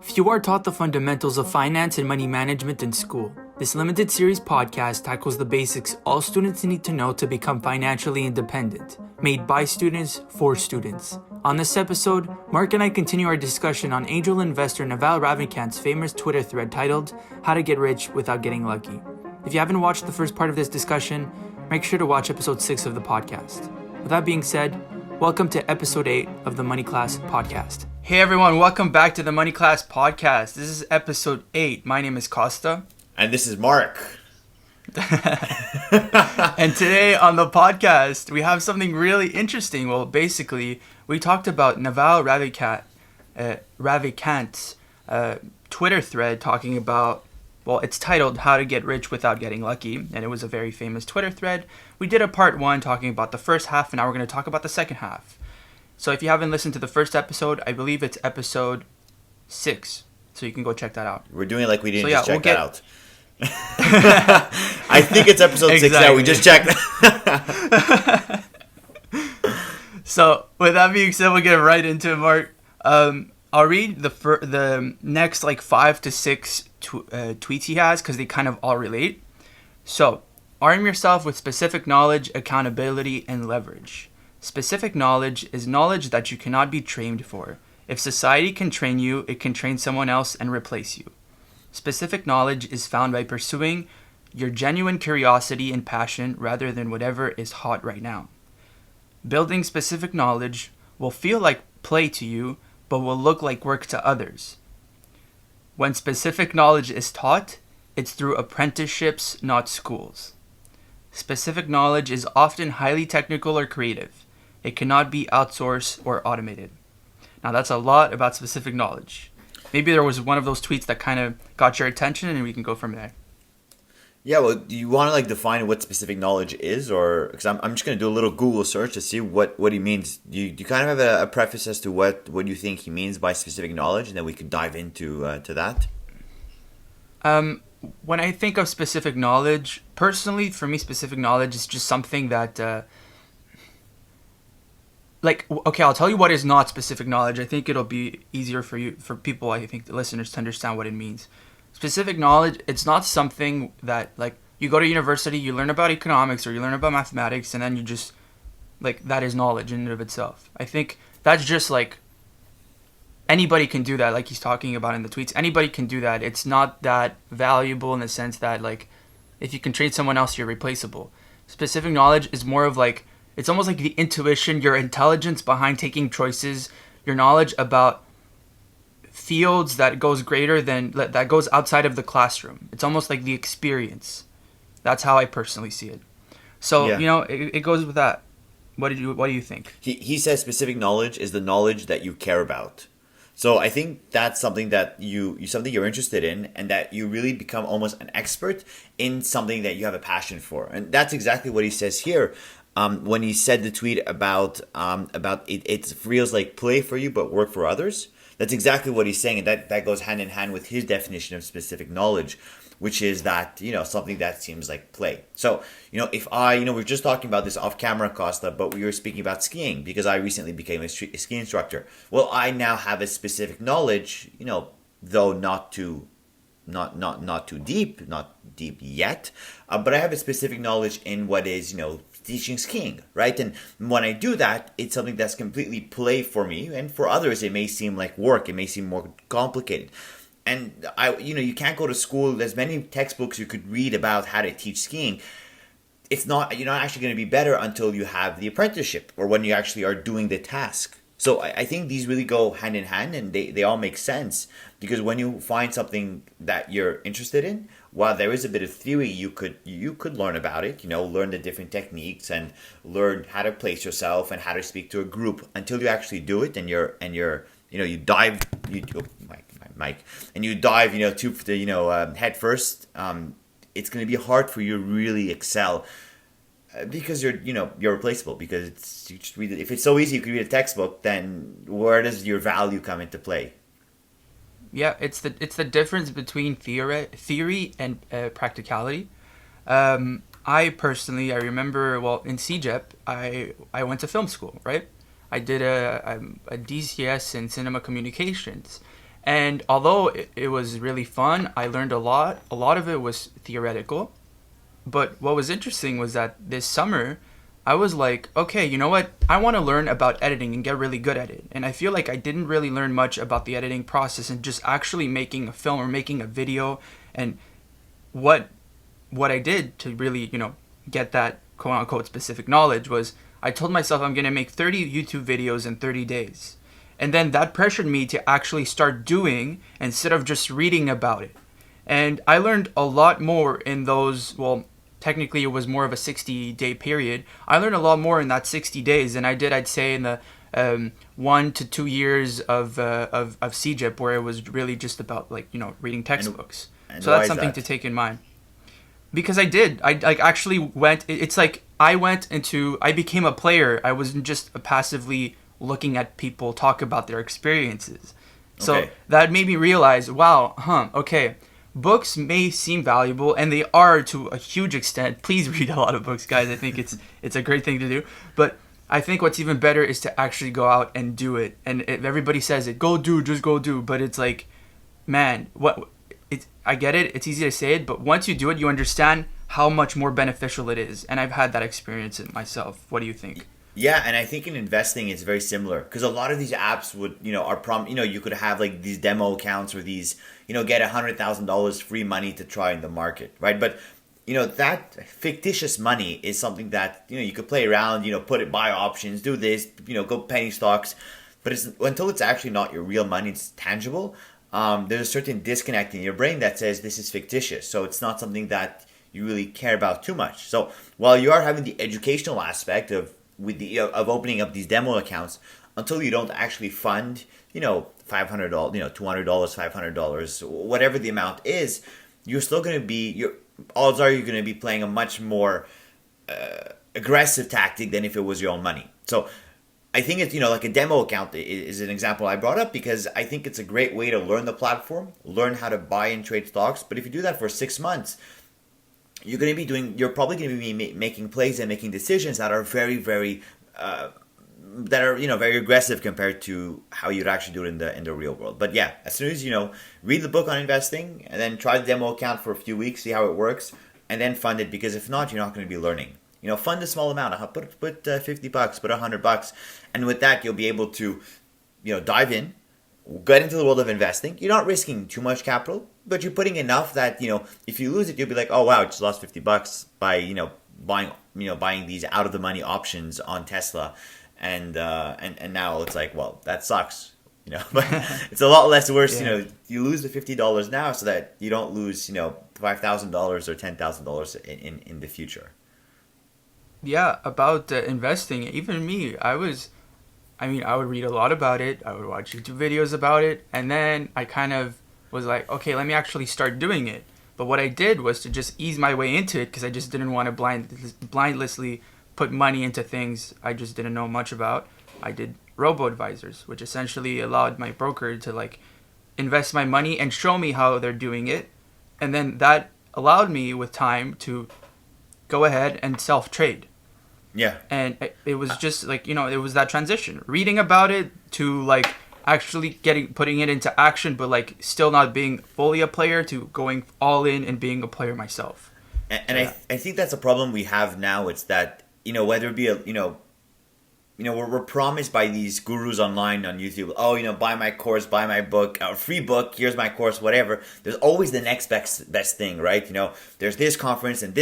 Few are taught the fundamentals of finance and money management in school. This limited series podcast tackles the basics all students need to know to become financially independent, made by students for students. On this episode, Marc and I continue our discussion on angel investor Naval Ravikant's famous Twitter thread titled, How to Get Rich Without Getting Lucky. If you haven't watched the first part of this discussion, make sure to watch episode 6 of the podcast. With that being said, welcome to episode 8 of the Money Class Podcast. Hey everyone, welcome back to the Money Class Podcast. This is episode 8. My name is Kosta. And this is Marc. And today on the podcast, we have something really interesting. Well, basically, we talked about Naval Ravikant's Twitter thread talking about, well, it's titled How to Get Rich Without Getting Lucky, and it was a very famous Twitter thread. We did a part 1 talking about the first half, and now we're going to talk about the second half. So if you haven't listened to the first episode, I believe it's episode 6, so you can go check that out. We're doing it like we didn't check that out. I think it's episode 6 now. We just checked. So with that being said, we'll get right into it, Marc. I'll read the next like 5 to 6 tweets he has because they kind of all relate. So, arm yourself with specific knowledge, accountability, and leverage. Specific knowledge is knowledge that you cannot be trained for. If society can train you, it can train someone else and replace you. Specific knowledge is found by pursuing your genuine curiosity and passion rather than whatever is hot right now. Building specific knowledge will feel like play to you, but will look like work to others. When specific knowledge is taught, it's through apprenticeships, not schools. Specific knowledge is often highly technical or creative. It cannot be outsourced or automated. Now that's a lot about specific knowledge. Maybe there was one of those tweets that kind of got your attention and we can go from there. Yeah, well, do you want to define what specific knowledge is? Or because I'm just going to do a little Google search to see what he means. Do you kind of have a preface as to what you think he means by specific knowledge? And then we could dive into to that. When I think of specific knowledge, personally, for me, specific knowledge is just something that, I'll tell you what is not specific knowledge. I think it'll be easier for people, I think, the listeners to understand what it means. Specific knowledge, it's not something that, you go to university, you learn about economics or you learn about mathematics, and then you just, that is knowledge in and of itself. I think that's just, anybody can do that, like he's talking about in the tweets. Anybody can do that. It's not that valuable in the sense that, if you can train someone else, you're replaceable. Specific knowledge is more of, it's almost like the intuition, your intelligence behind taking choices, your knowledge about fields that goes outside of the classroom. It's almost like the experience. That's how I personally see it. So, yeah. It goes with that. What do you think? He says specific knowledge is the knowledge that you care about. So I think that's something that something you're interested in, and that you really become almost an expert in something that you have a passion for. And that's exactly what he says here. When he said the tweet about it feels like play for you but work for others. That's exactly what he's saying, and that goes hand in hand with his definition of specific knowledge, which is that, something that seems like play. So, if we were just talking about this off camera, Kosta, but we were speaking about skiing because I recently became a ski instructor. Well, I now have a specific knowledge, though not too deep, not deep yet, but I have a specific knowledge in what is, teaching skiing, right? And when I do that, it's something that's completely play for me, and for others, it may seem like work. It may seem more complicated. And you can't go to school. There's many textbooks you could read about how to teach skiing. You're not actually going to be better until you have the apprenticeship or when you actually are doing the task. So I think these really go hand in hand, and they all make sense, because when you find something that you're interested in, while there is a bit of theory, you could learn about it, learn the different techniques and learn how to place yourself and how to speak to a group until you actually do it, and you dive, head first. It's going to be hard for you to really excel. Because you're replaceable. Because you just read it. If it's so easy, you could read a textbook. Then where does your value come into play? Yeah, it's the difference between theory and practicality. I remember, in CEGEP, I went to film school, right? I did a DCS in cinema communications, And although it was really fun, I learned a lot. A lot of it was theoretical. But what was interesting was that this summer, I was like, okay, you know what? I want to learn about editing and get really good at it. And I feel like I didn't really learn much about the editing process and just actually making a film or making a video. And what what I did to really, get that quote unquote specific knowledge was I told myself I'm going to make 30 YouTube videos in 30 days. And then that pressured me to actually start doing instead of just reading about it. And I learned a lot more in those, well, technically it was more of a 60-day period. I learned a lot more in that 60 days than I did, I'd say, in the 1 to 2 years of CGIP, where it was really just about, like, reading textbooks. And So why that's is something that? to take in mind. Because I did. I like actually went. It's like I went into. I became a player. I wasn't just passively looking at people talk about their experiences. So Okay. that made me realize, wow, okay, books may seem valuable, and they are to a huge extent. Please read a lot of books, guys. I think it's a great thing to do. But I think what's even better is to actually go out and do it. And if everybody says it, go do, just go do. But it's like, man, what? I get it. It's easy to say it, but once you do it, you understand how much more beneficial it is. And I've had that experience in myself. What do you think? Yeah, and I think in investing it's very similar because a lot of these apps would, you could have like these demo accounts or these, get $100,000 free money to try in the market, right? But that fictitious money is something that you could play around, put it, buy options, do this, go penny stocks, but it's until it's actually not your real money, it's tangible. There's a certain disconnect in your brain that says this is fictitious, so it's not something that you really care about too much. So while you are having the educational aspect of opening up these demo accounts, until you don't actually fund, $500, $200, $500, whatever the amount is, you're still going to be your odds are you're going to be playing a much more aggressive tactic than if it was your own money. So I think it's, like a demo account is an example I brought up because I think it's a great way to learn the platform, learn how to buy and trade stocks. But if you do that for 6 months, you're probably going to be making plays and making decisions that are very, very, very aggressive compared to how you'd actually do it in the real world. But yeah, as soon as, read the book on investing and then try the demo account for a few weeks, see how it works, and then fund it, because if not, you're not going to be learning. Fund a small amount. Put $50, put $100, and with that, you'll be able to, dive in, get into the world of investing. You're not risking too much capital, but you're putting enough that if you lose it, you'll be like, oh wow, I just lost $50 by buying these out of the money options on Tesla, and now it's like, well, that sucks. But it's a lot less worse. Yeah. You lose the $50 now, so that you don't lose $5,000 or $10,000 in the future. Yeah, about investing, even me, I would read a lot about it. I would watch YouTube videos about it. And then I kind of was like, okay, let me actually start doing it. But what I did was to just ease my way into it because I just didn't want to blindlessly put money into things I just didn't know much about. I did robo-advisors, which essentially allowed my broker to like invest my money and show me how they're doing it. And then that allowed me with time to go ahead and self-trade. Yeah. And it was just like, it was that transition, reading about it to like actually putting it into action, but like still not being fully a player, to going all in and being a player myself. And I think that's a problem we have now. It's that, whether it be we're promised by these gurus online on YouTube, buy my course, buy my book, free book, here's my course, whatever. There's always the next best thing, right? There's this conference, and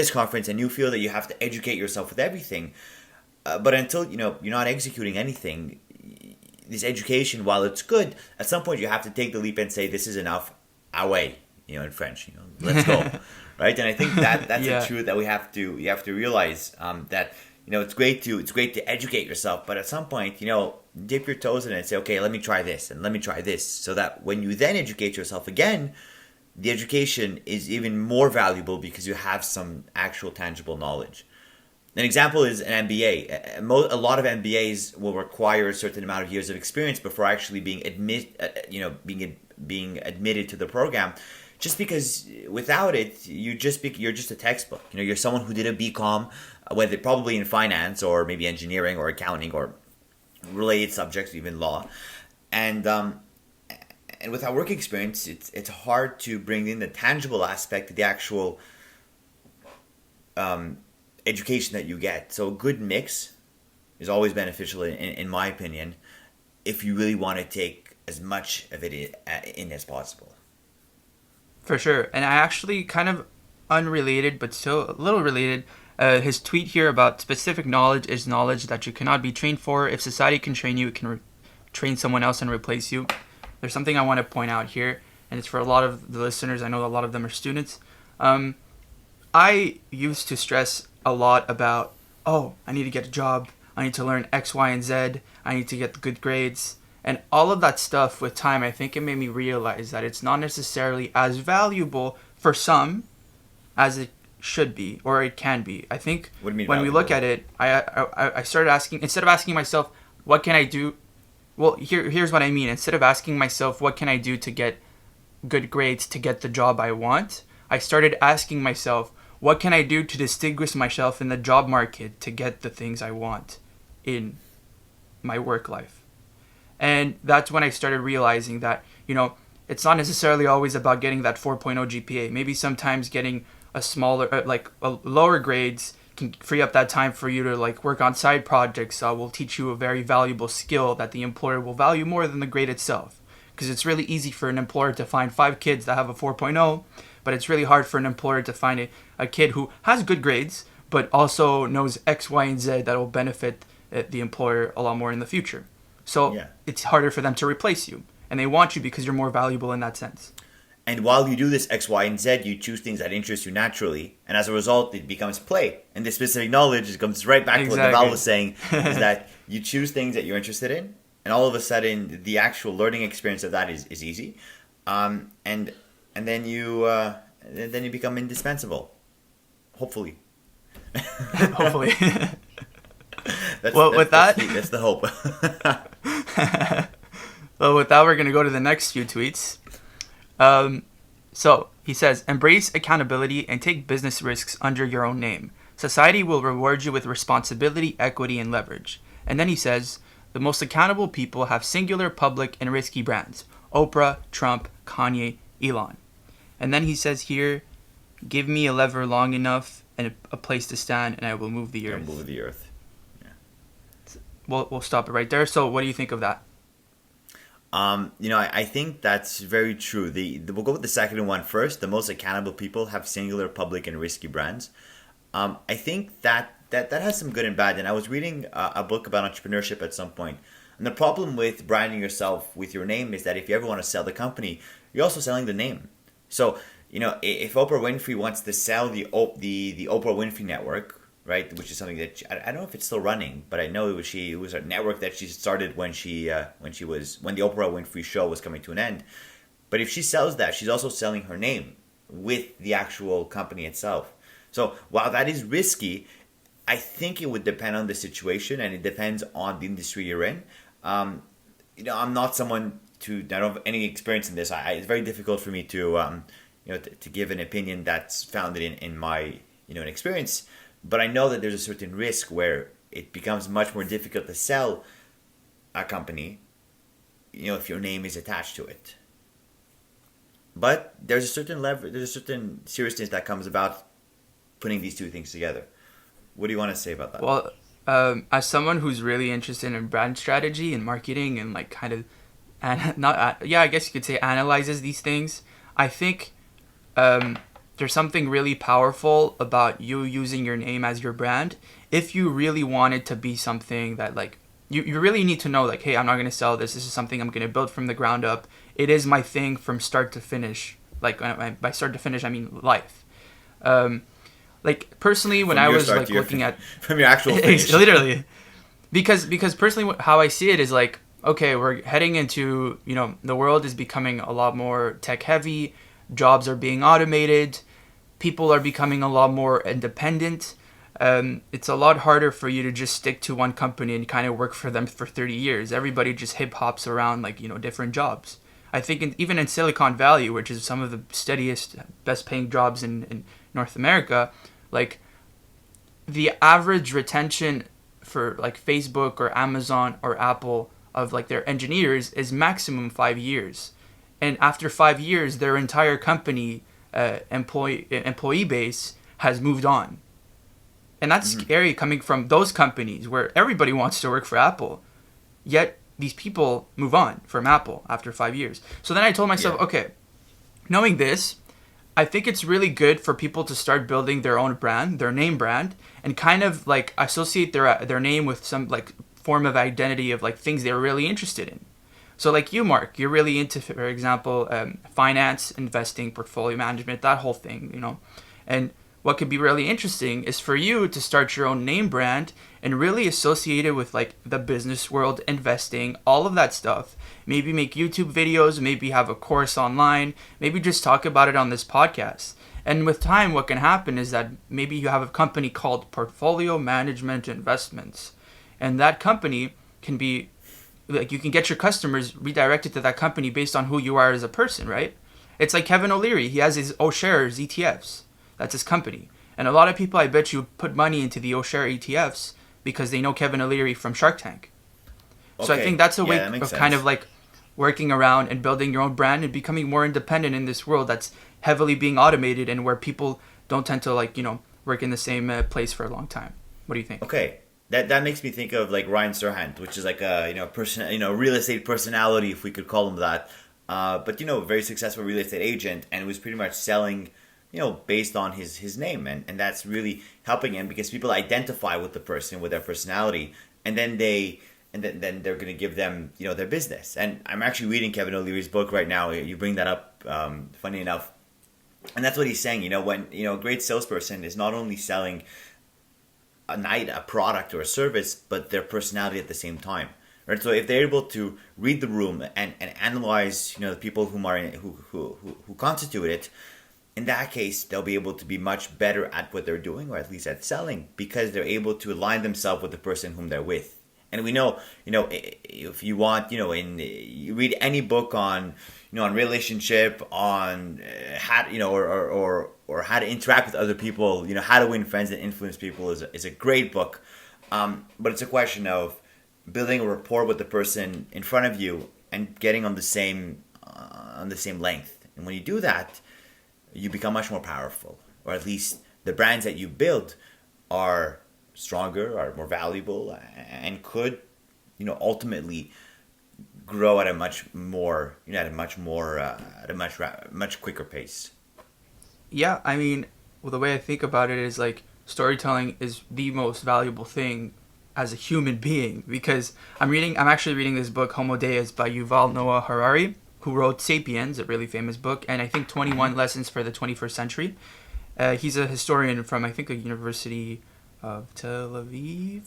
you feel that you have to educate yourself with everything. But until, you're not executing anything, this education, while it's good, at some point you have to take the leap and say, this is enough, away, in French, let's go, right? And I think that's Yeah. a truth that you have to realize, that it's great to educate yourself, but at some point, dip your toes in it and say, okay, let me try this and let me try this, so that when you then educate yourself again, the education is even more valuable because you have some actual tangible knowledge. An example is an MBA. A lot of MBAs will require a certain amount of years of experience before actually being being admitted to the program. Just because without it, you're just a textbook. You're someone who did a BCom, whether probably in finance or maybe engineering or accounting or related subjects, even law, and and without work experience, it's hard to bring in the tangible aspect, the actual education that you get. So a good mix is always beneficial in my opinion, if you really want to take as much of it in as possible. For sure. And I actually kind of unrelated, but still a little related. His tweet here about specific knowledge is knowledge that you cannot be trained for. If society can train you, it can train someone else and replace you. There's something I want to point out here, and it's for a lot of the listeners. I know a lot of them are students. I used to stress a lot about, oh, I need to get a job. I need to learn X, Y, and Z. I need to get good grades. And all of that stuff with time, I think it made me realize that it's not necessarily as valuable for some as it should be, or it can be. I think What do you mean when we look at it, I started asking, instead of asking myself, what can I do? Well, here's what I mean. Instead of asking myself, what can I do to get good grades to get the job I want, I started asking myself, what can I do to distinguish myself in the job market to get the things I want in my work life? And that's when I started realizing that, it's not necessarily always about getting that 4.0 GPA. Maybe sometimes getting a smaller, lower grades can free up that time for you to work on side projects. Will teach you a very valuable skill that the employer will value more than the grade itself. Because it's really easy for an employer to find 5 kids that have a 4.0, but it's really hard for an employer to find a kid who has good grades, but also knows X, Y, and Z that will benefit the employer a lot more in the future. So It's harder for them to replace you. And they want you because you're more valuable in that sense. And while you do this X, Y, and Z, you choose things that interest you naturally. And as a result, it becomes play. And this specific knowledge comes right back to what the Val was saying, is that you choose things that you're interested in. And all of a sudden, the actual learning experience of that is easy. And then you become indispensable. Hopefully. Hopefully. That's the hope. Well, with that, we're going to go to the next few tweets. So he says, embrace accountability and take business risks under your own name. Society will reward you with responsibility, equity, and leverage. And then he says, the most accountable people have singular, public, and risky brands. Oprah, Trump, Kanye, Elon. And then he says here, give me a lever long enough and a place to stand, and I will move the earth. Move the earth. Yeah. We'll stop it right there. So what do you think of that? I think that's very true. We'll go with the second one first. The most accountable people have singular, public, and risky brands. I think that has some good and bad. And I was reading a book about entrepreneurship at some point. And the problem with branding yourself with your name is that if you ever want to sell the company, you're also selling the name. So, if Oprah Winfrey wants to sell the Oprah Winfrey Network, right, which is something that I don't know if it's still running, but I know it was a network that she started when the Oprah Winfrey Show was coming to an end. But if she sells that, she's also selling her name with the actual company itself. So while that is risky, I think it would depend on the situation, and it depends on the industry you're in. I'm not someone I don't have any experience in this. It's very difficult for me to give an opinion that's founded in my an experience. But I know that there's a certain risk where it becomes much more difficult to sell a company, if your name is attached to it. But there's a certain seriousness that comes about putting these two things together. What do you want to say about that? Well, as someone who's really interested in brand strategy and marketing and I guess you could say analyzes these things, I think there's something really powerful about you using your name as your brand. If you really want it to be something that you really need to know hey, I'm not going to sell this. This is something I'm going to build from the ground up. It is my thing from start to finish. By start to finish, I mean life. Personally, when I was looking at from your actual finish. Literally, because personally, how I see it is okay, we're heading into the world is becoming a lot more tech heavy. Jobs are being automated. People are becoming a lot more independent. It's a lot harder for you to just stick to one company and kind of work for them for 30 years. Everybody just hip hops around different jobs. I think even in Silicon Valley, which is some of the steadiest, best paying jobs in North America, the average retention for Facebook or Amazon or Apple of their engineers is maximum 5 years. and after 5 years, their entire company employee base has moved on. And that's scary coming from those companies where everybody wants to work for Apple. Yet these people move on from Apple after 5 years. So then I told myself, okay, knowing this, I think it's really good for people to start building their own brand, their name brand, and kind of like associate their name with some like form of identity of like things they're really interested in. So like you, Marc, you're really into, for example, finance, investing, portfolio management, that whole thing, you know. And what could be really interesting is for you to start your own name brand and really associate it with like the business world, investing, all of that stuff. Maybe make YouTube videos, maybe have a course online, maybe just talk about it on this podcast. And with time, what can happen is that maybe you have a company called Portfolio Management Investments. And that company can be, like, you can get your customers redirected to that company based on who you are as a person, right? It's like Kevin O'Leary. He has his O'Shares ETFs. That's his company. And a lot of people, I bet you, put money into the O'Share ETFs because they know Kevin O'Leary from Shark Tank. So I think that's a way of kind of like working around and building your own brand and becoming more independent in this world that's heavily being automated and where people don't tend to, like, you know, work in the same place for a long time. What do you think? Okay. That makes me think of like Ryan Serhant, which is like a real estate personality, if we could call him that. But very successful real estate agent, and was pretty much selling, based on his name, and that's really helping him because people identify with the person, with their personality, and then then they're going to give them their business. And I'm actually reading Kevin O'Leary's book right now. You bring that up, funny enough, and that's what he's saying. When a great salesperson is not only selling a product or a service, but their personality at the same time, right? So if they're able to read the room and analyze, the people who constitute it, in that case, they'll be able to be much better at what they're doing, or at least at selling, because they're able to align themselves with the person whom they're with. And we know, if you want, you read any book on, on relationship, on how, or how to interact with other people, how to win friends and influence people is a great book. But it's a question of building a rapport with the person in front of you and getting on the same length. And when you do that, you become much more powerful, or at least the brands that you build are stronger, are more valuable, and could, ultimately grow at a much quicker pace. Yeah, I mean, well, the way I think about it is like storytelling is the most valuable thing as a human being, because I'm actually reading this book Homo Deus by Yuval Noah Harari, who wrote Sapiens, a really famous book, and I think 21 Lessons for the 21st Century. He's a historian from, I think, a university of Tel Aviv,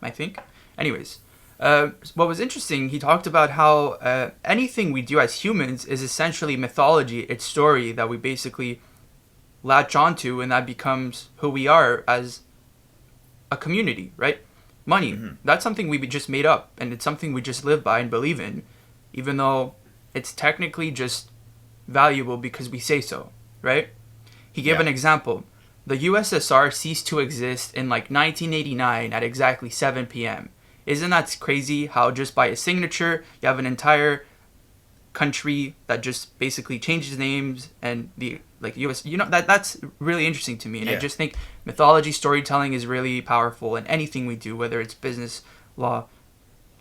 I think. Anyways, what was interesting, he talked about how anything we do as humans is essentially mythology. It's story that we basically latch onto, and that becomes who we are as a community, right? Money, that's something we just made up, and it's something we just live by and believe in, even though it's technically just valuable because we say so, right? He gave an example. The USSR ceased to exist in like 1989 at exactly 7 p.m. Isn't that crazy how just by a signature you have an entire country that just basically changes names, and the like US, that's really interesting to me. And I just think mythology storytelling is really powerful in anything we do, whether it's business, law,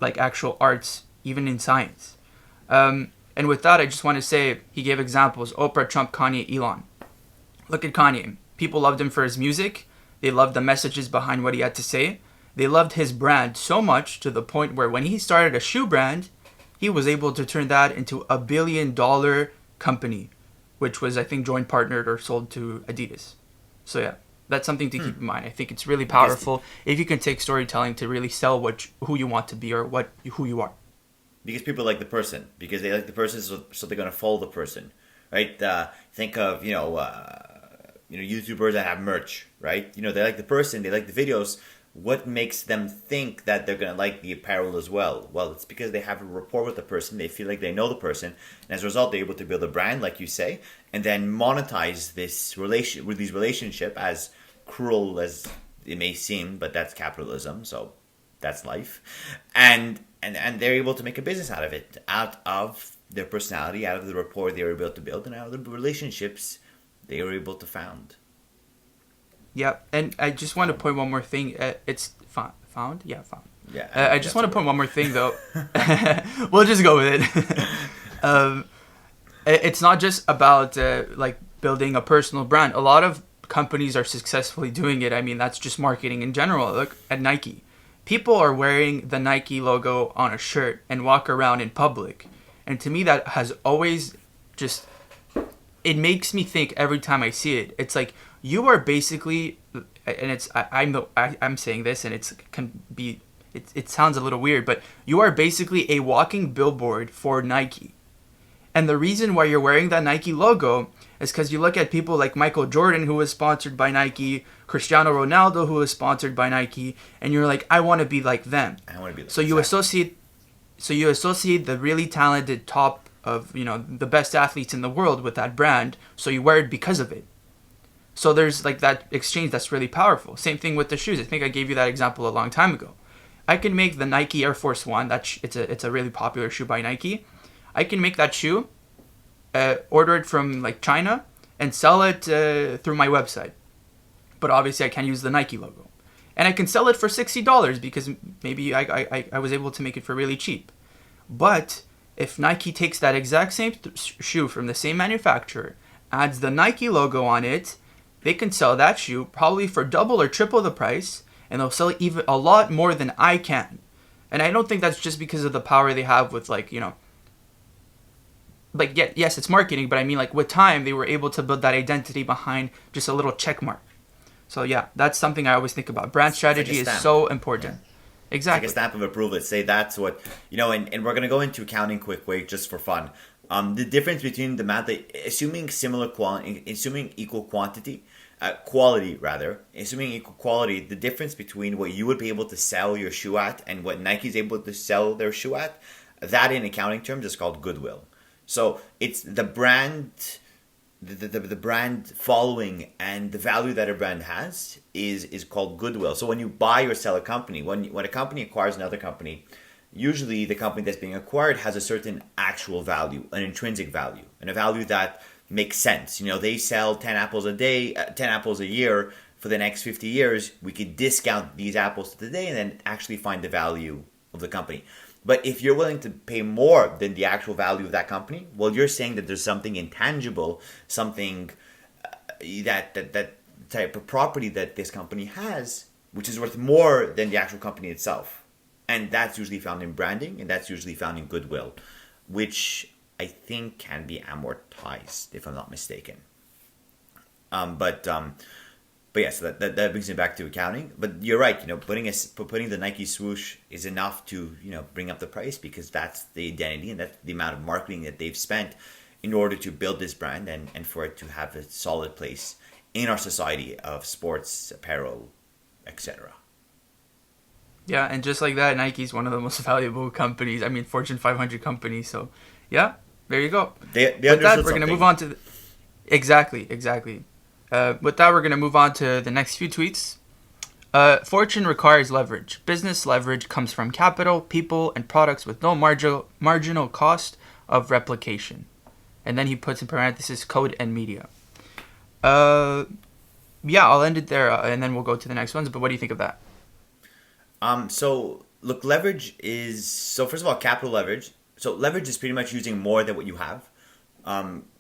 like actual arts, even in science. And with that, I just want to say he gave examples: Oprah, Trump, Kanye, Elon. Look at Kanye. People loved him for his music. They loved the messages behind what he had to say. They loved his brand so much to the point where when he started a shoe brand, he was able to turn that into $1 billion company, which was, I think, joint partnered or sold to Adidas. So yeah, that's something to keep in mind. I think it's really powerful if you can take storytelling to really sell who you want to be, or who you are. Because people like the person. Because they like the person, so they're going to follow the person, right? Think of, YouTubers that have merch, right? They like the person, they like the videos. What makes them think that they're going to like the apparel as well? Well, it's because they have a rapport with the person. They feel like they know the person. And as a result, they're able to build a brand, like you say, and then monetize this relationship, as cruel as it may seem, but that's capitalism. So that's life. And they're able to make a business out of it, out of their personality, out of the rapport they were able to build, and out of the relationships they were able to found. Yeah, and I just want to point one more thing. It's found? Yeah, found. Yeah. I just want to point one more thing, though. We'll just go with it. It's not just about like building a personal brand. A lot of companies are successfully doing it. I mean, that's just marketing in general. Look at Nike. People are wearing the Nike logo on a shirt and walk around in public. And to me, that has always just... It makes me think every time I see it. It's like, you are basically... And it's... I'm saying this, and it's can be... It sounds a little weird, but you are basically a walking billboard for Nike. And the reason why you're wearing that Nike logo is because you look at people like Michael Jordan, who was sponsored by Nike, Cristiano Ronaldo, who was sponsored by Nike, and you're like, I want to be like them. I want to be like So you associate the really talented top of, the best athletes in the world with that brand, so you wear it because of it. So there's like that exchange that's really powerful. Same thing with the shoes. I think I gave you that example a long time ago. I can make the Nike Air Force One. It's a really popular shoe by Nike. I can make that shoe, order it from like China, and sell it through my website. But obviously I can't use the Nike logo. And I can sell it for $60 because maybe I was able to make it for really cheap. But if Nike takes that exact same shoe from the same manufacturer, adds the Nike logo on it, they can sell that shoe probably for double or triple the price, and they'll sell even a lot more than I can. And I don't think that's just because of the power they have with yes, it's marketing, but I mean, like, with time, they were able to build that identity behind just a little check mark. So, yeah, that's something I always think about. Brand strategy is so important. Yeah. Exactly. It's like a stamp of approval. Say that's what, and we're going to go into accounting quick way just for fun. The difference between the math, assuming equal quality, the difference between what you would be able to sell your shoe at and what Nike's able to sell their shoe at, that in accounting terms is called goodwill. So it's the brand, the brand following and the value that a brand has is called goodwill. So when you buy or sell a company, when a company acquires another company, usually the company that's being acquired has a certain actual value, an intrinsic value, and a value that makes sense. They sell 10 apples a day, 10 apples a year for the next 50 years. We could discount these apples today and then actually find the value of the company. But if you're willing to pay more than the actual value of that company, well, you're saying that there's something intangible, something that type of property that this company has, which is worth more than the actual company itself. And that's usually found in branding, and that's usually found in goodwill, which I think can be amortized, if I'm not mistaken. But yeah, so that brings me back to accounting. But you're right, putting the Nike swoosh is enough to, bring up the price because that's the identity and that's the amount of marketing that they've spent in order to build this brand and for it to have a solid place in our society of sports, apparel, etc. Yeah, and just like that, Nike's one of the most valuable companies. I mean, Fortune 500 companies. So, yeah, there you go. With that, we're going to move on to... Exactly. With that, we're going to move on to the next few tweets. Fortune requires leverage. Business leverage comes from capital, people, and products with no marginal cost of replication. And then he puts in parentheses code and media. Yeah, I'll end it there, and then we'll go to the next ones. But what do you think of that? So, look, leverage is... So, first of all, capital leverage. So, leverage is pretty much using more than what you have.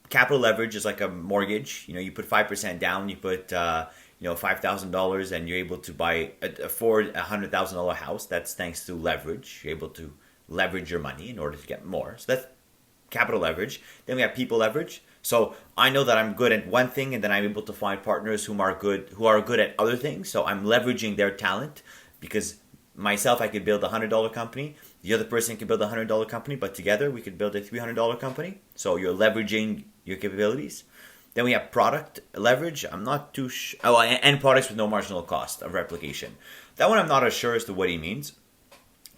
Capital leverage is like a mortgage. You put 5% down, you put $5,000, and you're able to afford a $100,000 house. That's thanks to leverage. You're able to leverage your money in order to get more. So that's capital leverage. Then we have people leverage. So I know that I'm good at one thing, and then I'm able to find partners who are good at other things. So I'm leveraging their talent because myself, I could build a $100 company. The other person can build a $100 company, but together we could build a $300 company. So you're leveraging your capabilities. Then we have product leverage. I'm not too and products with no marginal cost of replication. That one I'm not as sure as to what he means.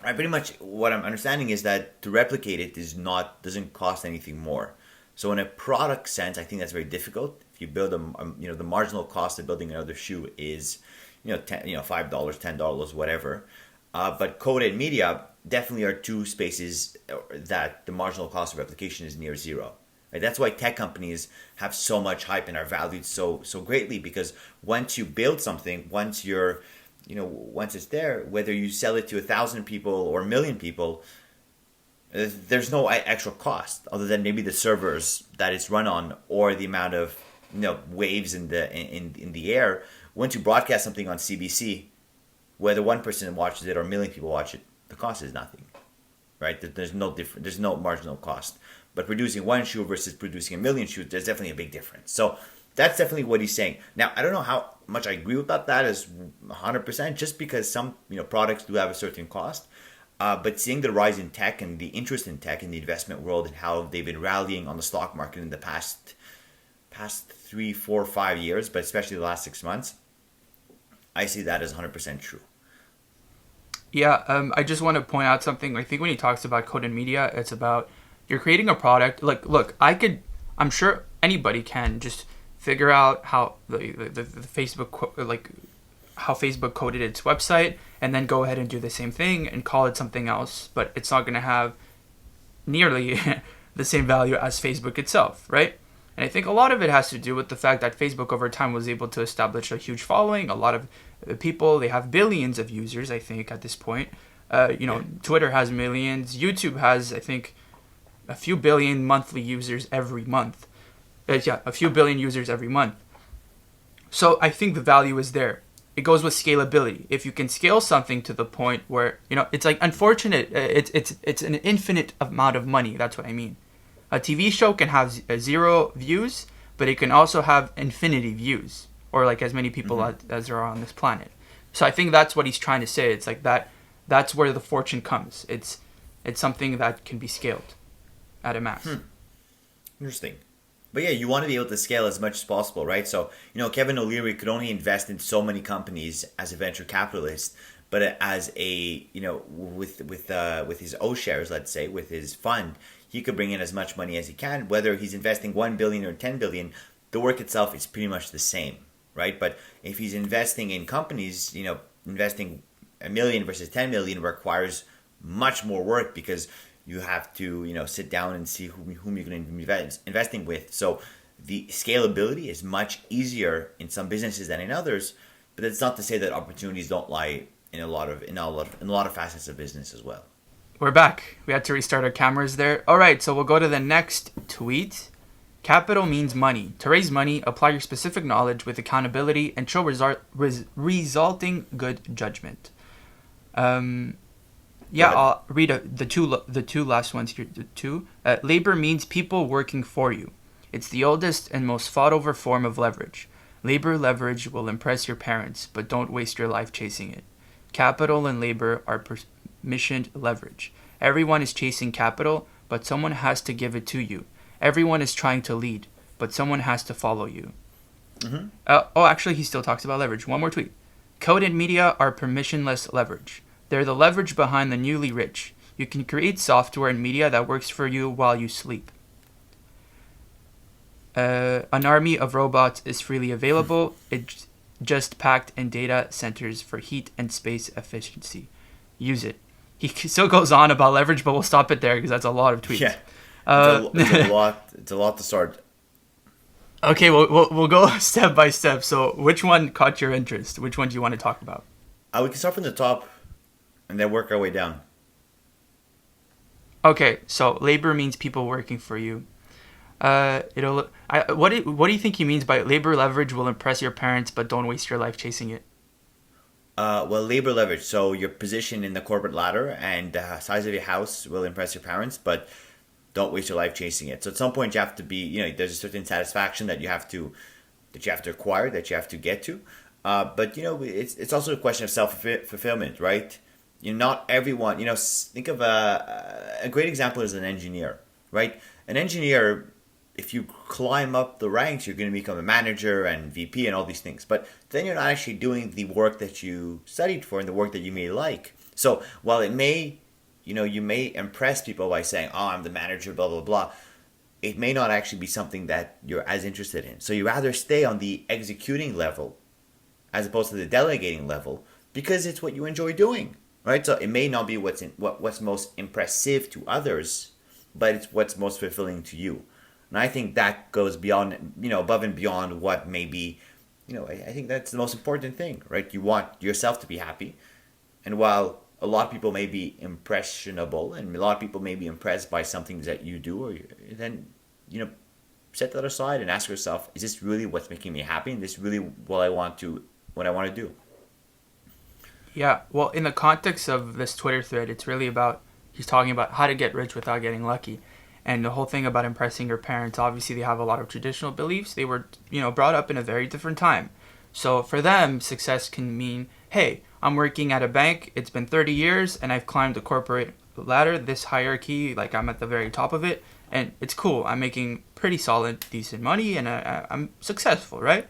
Pretty much what I'm understanding is that to replicate it doesn't cost anything more. So in a product sense, I think that's very difficult. If you build the marginal cost of building another shoe is $5, $10, whatever. But code and media definitely are two spaces that the marginal cost of replication is near zero. Right? That's why tech companies have so much hype and are valued so greatly, because once you build something, once it's there, whether you sell it to 1,000 people or 1 million people, there's no extra cost other than maybe the servers that it's run on or the amount of waves in the air. Once you broadcast something on CBC, whether one person watches it or 1 million people watch it, the cost is nothing, right? There's no different. There's no marginal cost. But producing one shoe versus producing 1 million shoes, there's definitely a big difference. So that's definitely what he's saying. Now, I don't know how much I agree about that as 100%, just because some products do have a certain cost. But seeing the rise in tech and the interest in tech in the investment world and how they've been rallying on the stock market in the past 3, 4, 5 years, but especially the last 6 months, I see that as 100% true. Yeah, I just want to point out something. I think when he talks about code and media, it's about you're creating a product. Like, look, I'm sure anybody can just figure out how the Facebook, like how Facebook coded its website, and then go ahead and do the same thing and call it something else. But it's not going to have nearly the same value as Facebook itself, right? And I think a lot of it has to do with the fact that Facebook over time was able to establish a huge following. A lot of people, they have billions of users, I think, at this point. Twitter has millions. YouTube has, I think, a few billion monthly users every month. A few billion users every month. So I think the value is there. It goes with scalability. If you can scale something to the point where, it's like unfortunate. It's an infinite amount of money. That's what I mean. A TV show can have 0 views, but it can also have infinity views, or like as many people as there are on this planet. So I think that's what he's trying to say. It's like that's where the fortune comes. It's something that can be scaled at a max. Interesting. But yeah, you want to be able to scale as much as possible, right? So, Kevin O'Leary could only invest in so many companies as a venture capitalist, but as a, with his O shares, let's say, with his fund, he could bring in as much money as he can. Whether he's investing 1 billion or 10 billion, the work itself is pretty much the same, right? But if he's investing in companies, investing 1 million versus 10 million requires much more work, because you have to, sit down and see whom you're going to be investing with. So the scalability is much easier in some businesses than in others, but that's not to say that opportunities don't lie in a lot of facets of business as well. We're back. We had to restart our cameras there. All right, so we'll go to the next tweet. Capital means money. To raise money, apply your specific knowledge with accountability and show resulting good judgment. I'll read the two last ones here. Labor means people working for you. It's the oldest and most fought-over form of leverage. Labor leverage will impress your parents, but don't waste your life chasing it. Capital and labor are permissioned leverage. Everyone is chasing capital, but someone has to give it to you. Everyone is trying to lead, but someone has to follow you. Actually, he still talks about leverage. One more tweet. Code and media are permissionless leverage. They're the leverage behind the newly rich. You can create software and media that works for you while you sleep. An army of robots is freely available. It's just packed in data centers for heat and space efficiency. Use it. He still goes on about leverage, but we'll stop it there because that's a lot of tweets. Yeah, it's a lot. It's a lot to start. Okay, we'll go step by step. So, which one caught your interest? Which one do you want to talk about? We can start from the top, and then work our way down. Okay, so labor means people working for you. What do you think he means by labor leverage will impress your parents, but don't waste your life chasing it? Labor leverage. So your position in the corporate ladder and the size of your house will impress your parents, but don't waste your life chasing it. So at some point you have to be, there's a certain satisfaction that you have to acquire, that you have to get to. But it's also a question of self-fulfillment, right? Not everyone, think of a great example is an engineer, right? An engineer, if you climb up the ranks, you're going to become a manager and VP and all these things. But then you're not actually doing the work that you studied for and the work that you may like. So while it may, you may impress people by saying, oh, I'm the manager, blah, blah, blah. It may not actually be something that you're as interested in. So you rather stay on the executing level as opposed to the delegating level because it's what you enjoy doing. right? So it may not be what's most impressive to others, but it's what's most fulfilling to you. And I think that goes beyond, above and beyond what may be, I think that's the most important thing, right? You want yourself to be happy. And while a lot of people may be impressionable and a lot of people may be impressed by something that you do, then, set that aside and ask yourself, is this really what's making me happy? And this really what I want to do? Yeah, well, in the context of this Twitter thread, it's really about, he's talking about how to get rich without getting lucky. And the whole thing about impressing your parents, obviously they have a lot of traditional beliefs. They were, brought up in a very different time. So for them, success can mean, hey, I'm working at a bank, it's been 30 years, and I've climbed the corporate ladder, this hierarchy, like I'm at the very top of it, and it's cool. I'm making pretty solid, decent money, and I'm successful, right?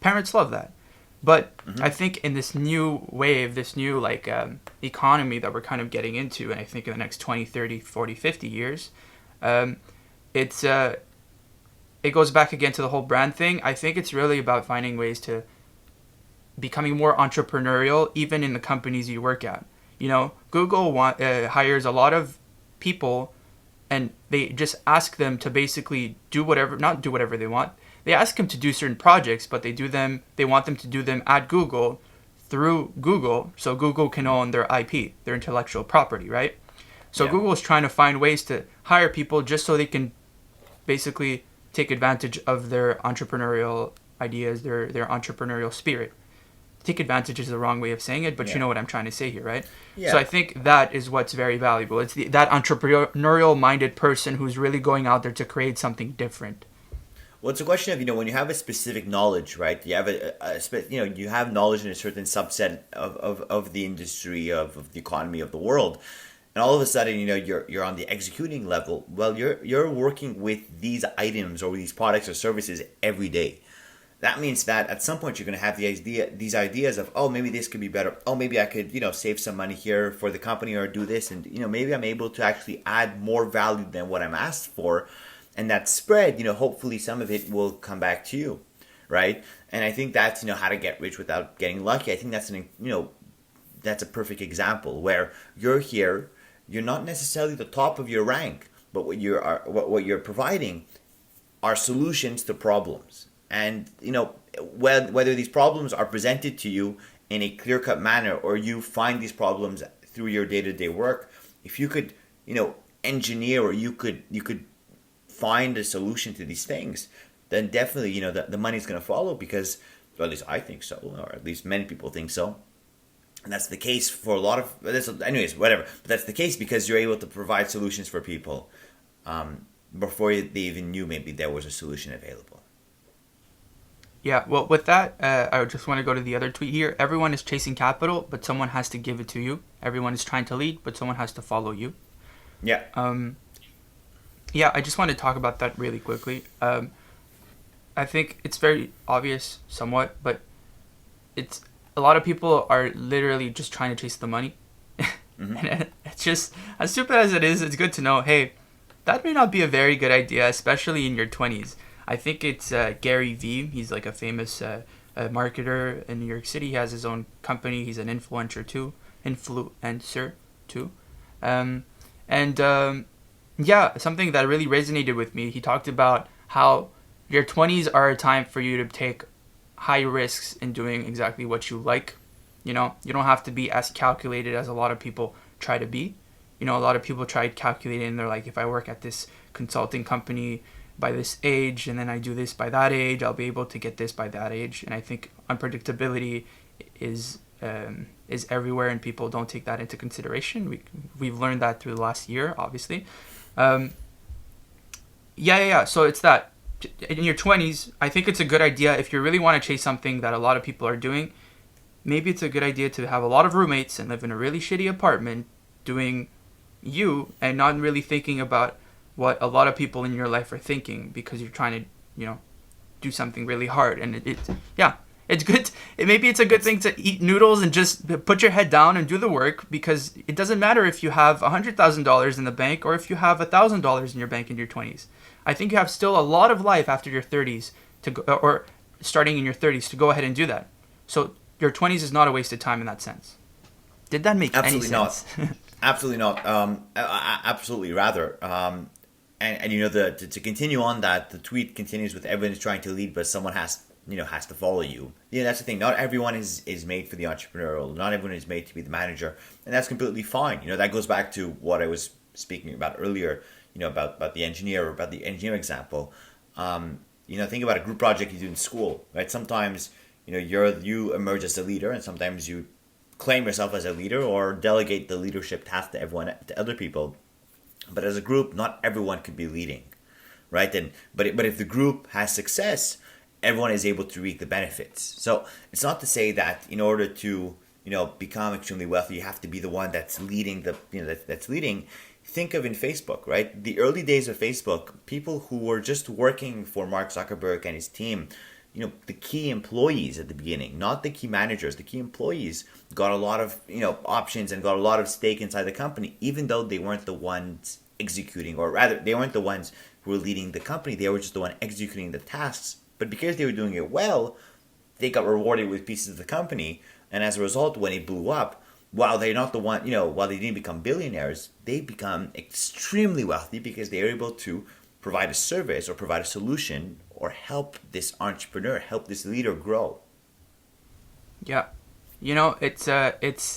Parents love that. But I think in this new wave, this new economy that we're kind of getting into, and I think in the next 20, 30, 40, 50 years, it goes back again to the whole brand thing. I think it's really about finding ways to becoming more entrepreneurial, even in the companies you work at. Google hires a lot of people, and they just ask them to basically not do whatever they want. They ask them to do certain projects, but they want them to do them at Google through Google, so Google can own their IP, their intellectual property, right? So yeah. Google is trying to find ways to hire people just so they can basically take advantage of their entrepreneurial ideas, their entrepreneurial spirit. Take advantage is the wrong way of saying it, but you know what I'm trying to say here, right? Yeah. So I think that is what's very valuable. It's that entrepreneurial-minded person who's really going out there to create something different. Well, it's a question of, when you have a specific knowledge, right? You have you have knowledge in a certain subset of the industry, of the economy of the world. And all of a sudden, you're on the executing level. Well, you're working with these items or these products or services every day. That means that at some point you're going to have these ideas of, oh, maybe this could be better. Oh, maybe I could, save some money here for the company or do this. And, maybe I'm able to actually add more value than what I'm asked for. And that spread, hopefully some of it will come back to you, right? And I think that's, how to get rich without getting lucky. I think that's that's a perfect example where you're here, you're not necessarily the top of your rank, but what you're providing are solutions to problems. And, whether these problems are presented to you in a clear-cut manner or you find these problems through your day-to-day work, if you could, engineer or you could find a solution to these things, then definitely, the money's going to follow because, or at least I think so, or at least many people think so. And that's the case for a lot of, anyways, whatever. But that's the case because you're able to provide solutions for people before they even knew maybe there was a solution available. Yeah, well, with that, I just want to go to the other tweet here. Everyone is chasing capital, but someone has to give it to you. Everyone is trying to lead, but someone has to follow you. Yeah. Yeah, I just want to talk about that really quickly. I think it's very obvious somewhat, but it's a lot of people are literally just trying to chase the money. Mm-hmm. And it's just, as stupid as it is, it's good to know, hey, that may not be a very good idea, especially in your 20s. I think it's Gary Vee. He's like a famous marketer in New York City. He has his own company. He's an influencer too. Yeah, something that really resonated with me. He talked about how your 20s are a time for you to take high risks in doing exactly what you like. You don't have to be as calculated as a lot of people try to be. A lot of people try calculating and they're like, if I work at this consulting company by this age and then I do this by that age, I'll be able to get this by that age. And I think unpredictability is everywhere and people don't take that into consideration. We've learned that through the last year, obviously. So it's that. In your 20s, I think it's a good idea if you really want to chase something that a lot of people are doing. Maybe it's a good idea to have a lot of roommates and live in a really shitty apartment doing you and not really thinking about what a lot of people in your life are thinking because you're trying to, do something really hard. And it's good. Maybe it's a good thing to eat noodles and just put your head down and do the work because it doesn't matter if you have $100,000 in the bank or if you have $1,000 in your bank in your 20s. I think you have still a lot of life after your 30s or starting in your 30s to go ahead and do that. So your 20s is not a waste of time in that sense. Did that make any Absolutely sense? not. Absolutely not. Absolutely rather. And you know, to continue on that, the tweet continues with everyone is trying to lead, but someone has to follow you. Yeah, that's the thing. Not everyone is made for the entrepreneurial. Not everyone is made to be the manager, and that's completely fine. You know, that goes back to what I was speaking about earlier. You know, about the engineer, or about the engineer example. You know, think about a group project you do in school, right? Sometimes, you know, you emerge as a leader, and sometimes you claim yourself as a leader or delegate the leadership task to other people. But as a group, not everyone could be leading, right? But if the group has success, everyone is able to reap the benefits. So it's not to say that in order to, you know, become extremely wealthy, you have to be the one that's leading that's leading. Think of in Facebook, right? The early days of Facebook, people who were just working for Mark Zuckerberg and his team, you know, the key employees at the beginning, not the key managers, the key employees got a lot of, you know, options and got a lot of stake inside the company, even though they weren't the ones executing, or rather, they weren't the ones who were leading the company. They were just the one executing the tasks. But because they were doing it well, they got rewarded with pieces of the company. And as a result, when it blew up, while they're not the one, you know, while they didn't become billionaires, they become extremely wealthy because they are able to provide a service or provide a solution or help this entrepreneur, help this leader grow. Yeah. You know, it's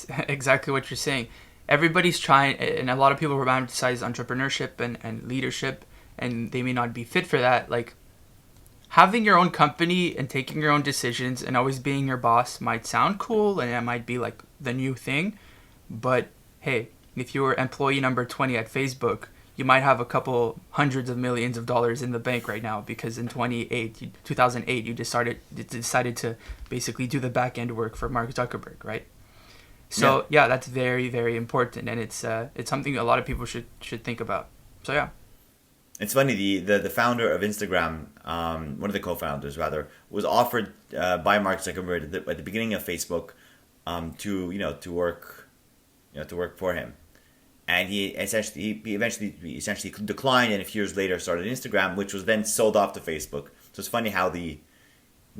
exactly what you're saying. Everybody's trying, and a lot of people romanticize entrepreneurship and leadership, and they may not be fit for that. Like, having your own company and taking your own decisions and always being your boss might sound cool, and it might be like the new thing. But hey, if you were employee number 20 at Facebook, you might have a couple hundreds of millions of dollars in the bank right now, because in 2008 you decided to basically do the back end work for Mark Zuckerberg, right? So yeah, that's very, very important, and it's something a lot of people should think about. So yeah. It's funny, the founder of Instagram, one of the co-founders rather, was offered by Mark Zuckerberg at the beginning of Facebook to work for him, and he eventually declined, and a few years later started Instagram, which was then sold off to Facebook. So it's funny how the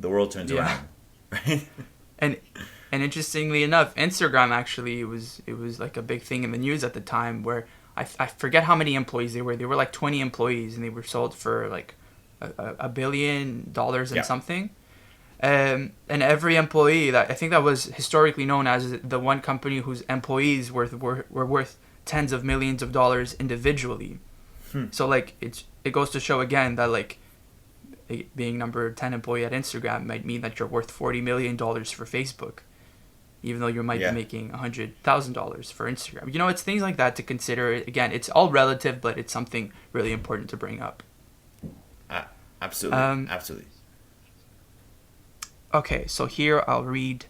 world turns around, right? And interestingly enough, Instagram actually it was like a big thing in the news at the time, where I forget how many employees they were. They were like 20 employees, and they were sold for like $1 billion and something. And every employee, that I think that was historically known as the one company whose employees were worth tens of millions of dollars individually. So like it goes to show again that like being number 10 employee at Instagram might mean that you're worth $40 million for Facebook, even though you might be making $100,000 for Instagram. You know, it's things like that to consider. Again, it's all relative, but it's something really important to bring up. Absolutely. Absolutely. Okay, so here I'll read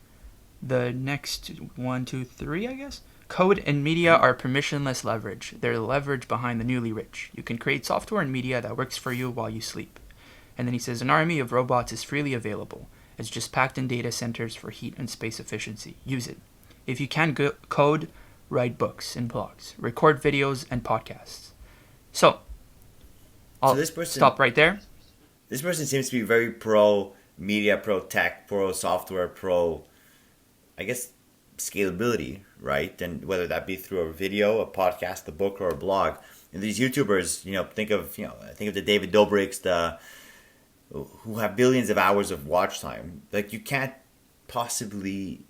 the next 1, 2, 3, I guess. Code and media are permissionless leverage. They're the leverage behind the newly rich. You can create software and media that works for you while you sleep. And then he says, an army of robots is freely available. It's just packed in data centers for heat and space efficiency. Use it. If you can code, write books and blogs, record videos and podcasts. So this person, stop right there. This person seems to be very pro media, pro tech, pro software, pro, I guess, scalability, right? And whether that be through a video, a podcast, a book, or a blog. And these YouTubers, think of the David Dobrik's, who have billions of hours of watch time. Like, you can't possibly,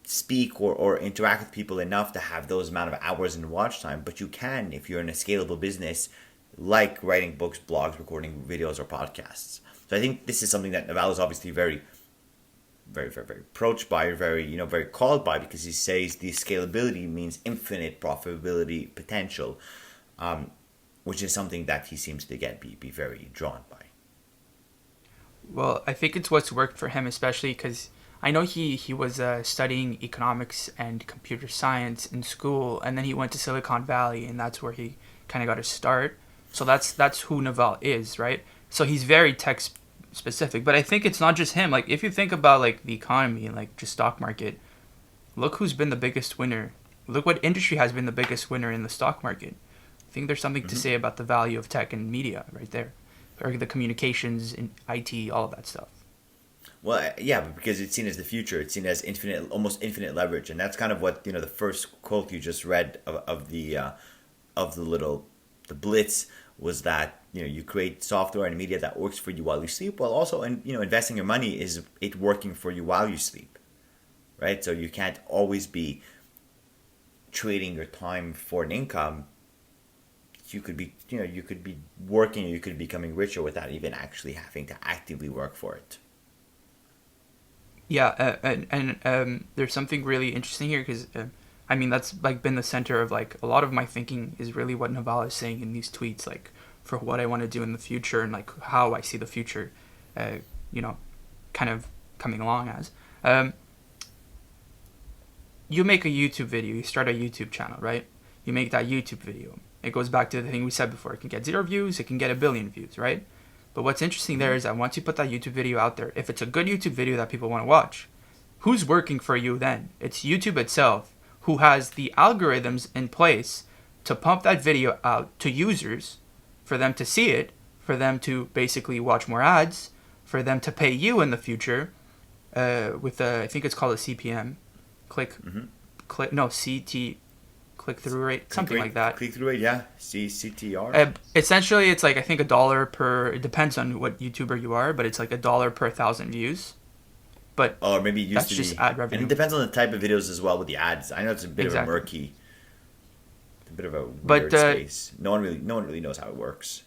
speak or interact with people enough to have those amount of hours in watch time, but you can if you're in a scalable business like writing books, blogs, recording videos, or podcasts. So I think this is something that Naval is obviously very, very, very, very approached by, very called by, because he says the scalability means infinite profitability potential, which is something that he seems to be very drawn by. Well, I think it's what's worked for him, especially because I know he was studying economics and computer science in school, and then he went to Silicon Valley, and that's where he kind of got his start. So that's who Naval is, right? So he's very tech specific, but I think it's not just him. Like, if you think about like the economy and like just stock market, look who's been the biggest winner. Look what industry has been the biggest winner in the stock market. I think there's something to say about the value of tech and media right there, or the communications and IT, all of that stuff. Well, yeah, but because it's seen as the future, it's seen as infinite, almost infinite leverage, and that's kind of what the first quote you just read of the little the blitz was that you create software and media that works for you while you sleep, while also and investing your money is it working for you while you sleep, right? So you can't always be trading your time for an income. You could be you could be working, you could be becoming richer without even actually having to actively work for it. Yeah, and there's something really interesting here because, I mean, that's like been the center of like a lot of my thinking is really what Naval is saying in these tweets, like for what I want to do in the future and like how I see the future, you know, kind of coming along as. You make a YouTube video, you start a YouTube channel, right? You make that YouTube video. It goes back to the thing we said before. It can get 0 views, it can get 1 billion views, right? But what's interesting there is that once you put that YouTube video out there, if it's a good YouTube video that people want to watch, who's working for you then? It's YouTube itself, who has the algorithms in place to pump that video out to users, for them to see it, for them to basically watch more ads, for them to pay you in the future, with I think it's called a CPM, CT, click-through rate, something like that. Click-through rate, yeah. CTR. Essentially, it's like, I think $1 per, it depends on what YouTuber you are, but it's like $1 per 1,000 views. But or maybe it used that's to just be. ad revenue. And it depends on the type of videos as well with the ads. I know it's a bit of a murky, a bit of a weird space. No one really knows how it works.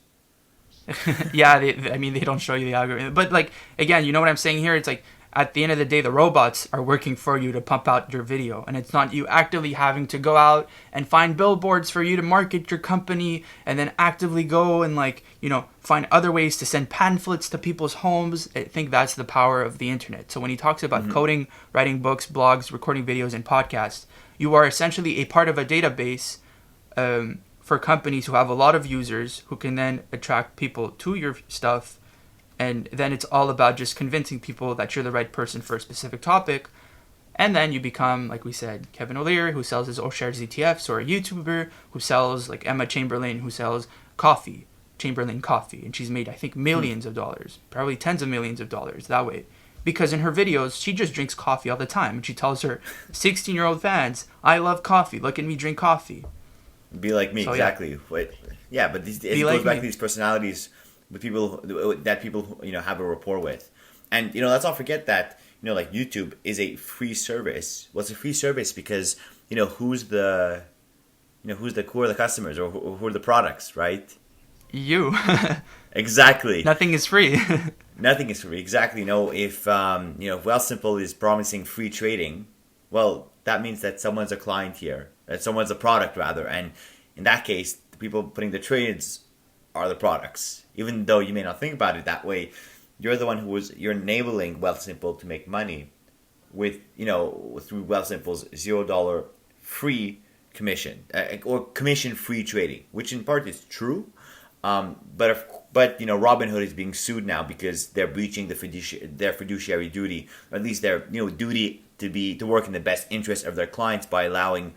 Yeah, I mean, they don't show you the algorithm. But like, again, you know what I'm saying here? It's like, at the end of the day, the robots are working for you to pump out your video. And it's not you actively having to go out and find billboards for you to market your company and then actively go and like, find other ways to send pamphlets to people's homes. I think that's the power of the internet. So when he talks about coding, writing books, blogs, recording videos, and podcasts, you are essentially a part of a database for companies who have a lot of users who can then attract people to your stuff. And then it's all about just convincing people that you're the right person for a specific topic. And then you become, like we said, Kevin O'Leary, who sells his shares ETFs, or a YouTuber who sells, like Emma Chamberlain, who sells coffee, Chamberlain coffee. And she's made, I think, millions of dollars, probably tens of millions of dollars that way. Because in her videos, she just drinks coffee all the time. And she tells her 16-year-old fans, I love coffee. Look at me drink coffee. Be like me, so, exactly. Yeah, but it goes back to these personalities with people that people have a rapport with, and let's not forget that like YouTube is a free service. Well, it's a free service because who are the customers, or who are the products, right? You. Exactly. Nothing is free. Nothing is free. Exactly. If Wealthsimple is promising free trading, well, that means that someone's a client here, that someone's a product rather, and in that case, the people putting the trades are the products. Even though you may not think about it that way, you're the one you're enabling Wealthsimple to make money with, through Wealthsimple's $0 free commission, or commission-free trading, which in part is true. But Robinhood is being sued now because they're breaching their fiduciary duty, or at least their duty to work in the best interest of their clients by allowing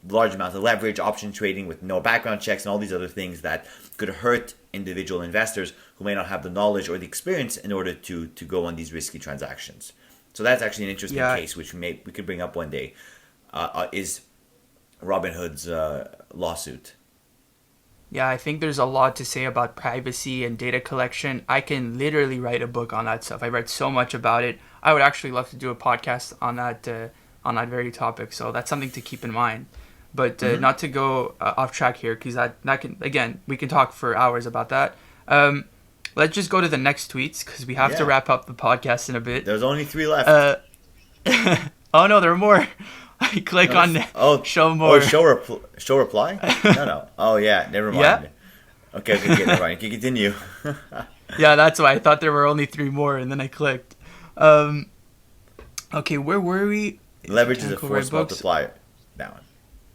large amounts of leverage, option trading with no background checks, and all these other things that could hurt individual investors who may not have the knowledge or the experience in order to go on these risky transactions. So that's actually an interesting case, which we could bring up one day, is Robinhood's lawsuit. Yeah, I think there's a lot to say about privacy and data collection. I can literally write a book on that stuff. I read so much about it. I would actually love to do a podcast on that very topic. So that's something to keep in mind. But not to go off track here, because that can, again, we can talk for hours about that. Let's just go to the next tweets, because we have to wrap up the podcast in a bit. There's only 3 left. Oh no, there are more. I click on show more. Oh, show reply? No. Oh yeah, never mind. Yeah? Okay, never mind. You can continue. Yeah, that's why I thought there were only 3 more, and then I clicked. Okay, where were we? Leverage is a force multiplier. That one.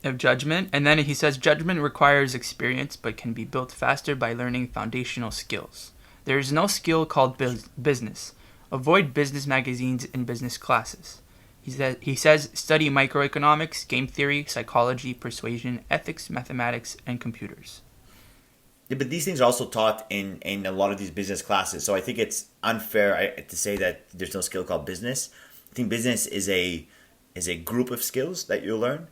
Of judgment. And then he says, judgment requires experience, but can be built faster by learning foundational skills. There is no skill called business. Avoid business magazines and business classes. He says, study microeconomics, game theory, psychology, persuasion, ethics, mathematics, and computers. Yeah, but these things are also taught in a lot of these business classes. So I think it's unfair to say that there's no skill called business. I think business is a group of skills that you learn,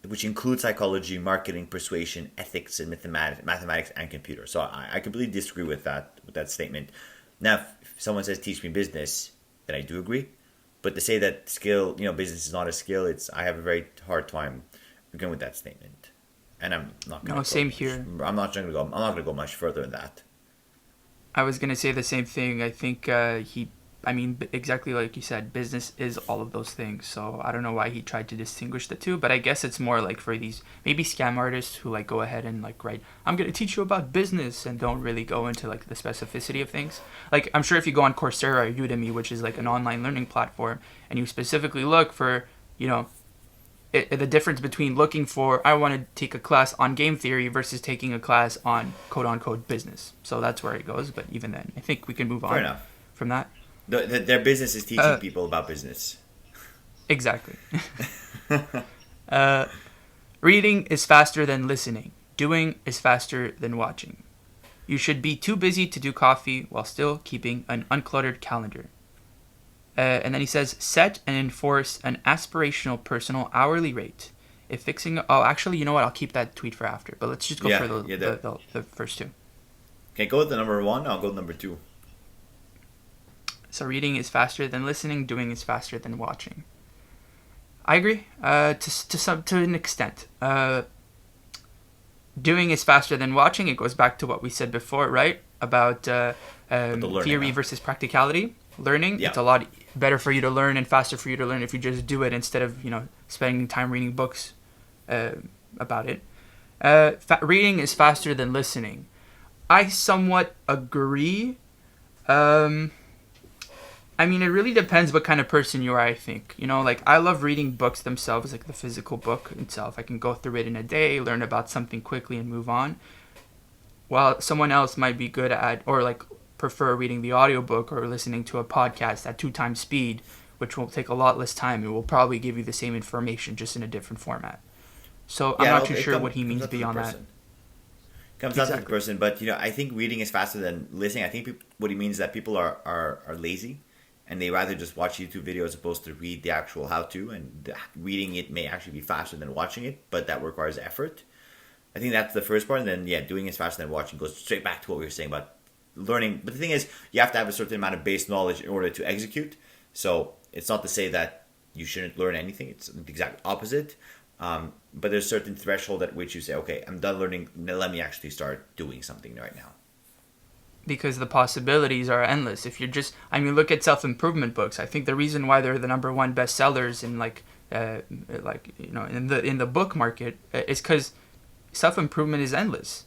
which include psychology, marketing, persuasion, ethics, and mathematics and computer. So I completely disagree with that statement. Now, if someone says teach me business, then I do agree. But to say that skill, business is not a skill, I have a very hard time agreeing with that statement. And I'm not going No, to same here. I'm not going to go much further than that. I was gonna say the same thing. I think exactly like you said, business is all of those things. So I don't know why he tried to distinguish the two, but I guess it's more like for these maybe scam artists who like go ahead and like write, I'm gonna teach you about business and don't really go into like the specificity of things. Like I'm sure if you go on Coursera or Udemy, which is like an online learning platform, and you specifically look for, the difference between looking for I want to take a class on game theory versus taking a class on quote unquote business. So that's where it goes. But even then, I think we can move Fair on enough. from that. Their business is teaching people about business. Exactly. Reading is faster than listening. Doing is faster than watching. You should be too busy to do coffee while still keeping an uncluttered calendar. And then he says, set and enforce an aspirational personal hourly rate. If fixing... Oh, actually, you know what? I'll keep that tweet for after. But let's just go for the first two. Okay, go with the number one. I'll go with number two. So reading is faster than listening. Doing is faster than watching. I agree to an extent. Doing is faster than watching. It goes back to what we said before, right? About theory versus practicality. Learning, It's a lot better for you to learn and faster for you to learn if you just do it instead of spending time reading books about it. Reading is faster than listening. I somewhat agree. It really depends what kind of person you are, I think. I love reading books themselves, like the physical book itself. I can go through it in a day, learn about something quickly, and move on. While someone else might be good at, or like prefer reading the audiobook or listening to a podcast at 2 times speed, which will take a lot less time and will probably give you the same information, just in a different format. So I'm not too sure what he means beyond that. Comes down to the person, but I think reading is faster than listening. I think what he means is that people are lazy, and they rather just watch YouTube videos as opposed to read the actual how-to. And reading it may actually be faster than watching it, but that requires effort. I think that's the first part, and then doing is faster than watching goes straight back to what we were saying about learning. But the thing is, you have to have a certain amount of base knowledge in order to execute. So it's not to say that you shouldn't learn anything. It's the exact opposite. But there's a certain threshold at which you say, okay, I'm done learning. Now let me actually start doing something right now. Because the possibilities are endless. If you're just, look at self-improvement books. I think the reason why they're the number one bestsellers in in the book market is because self-improvement is endless.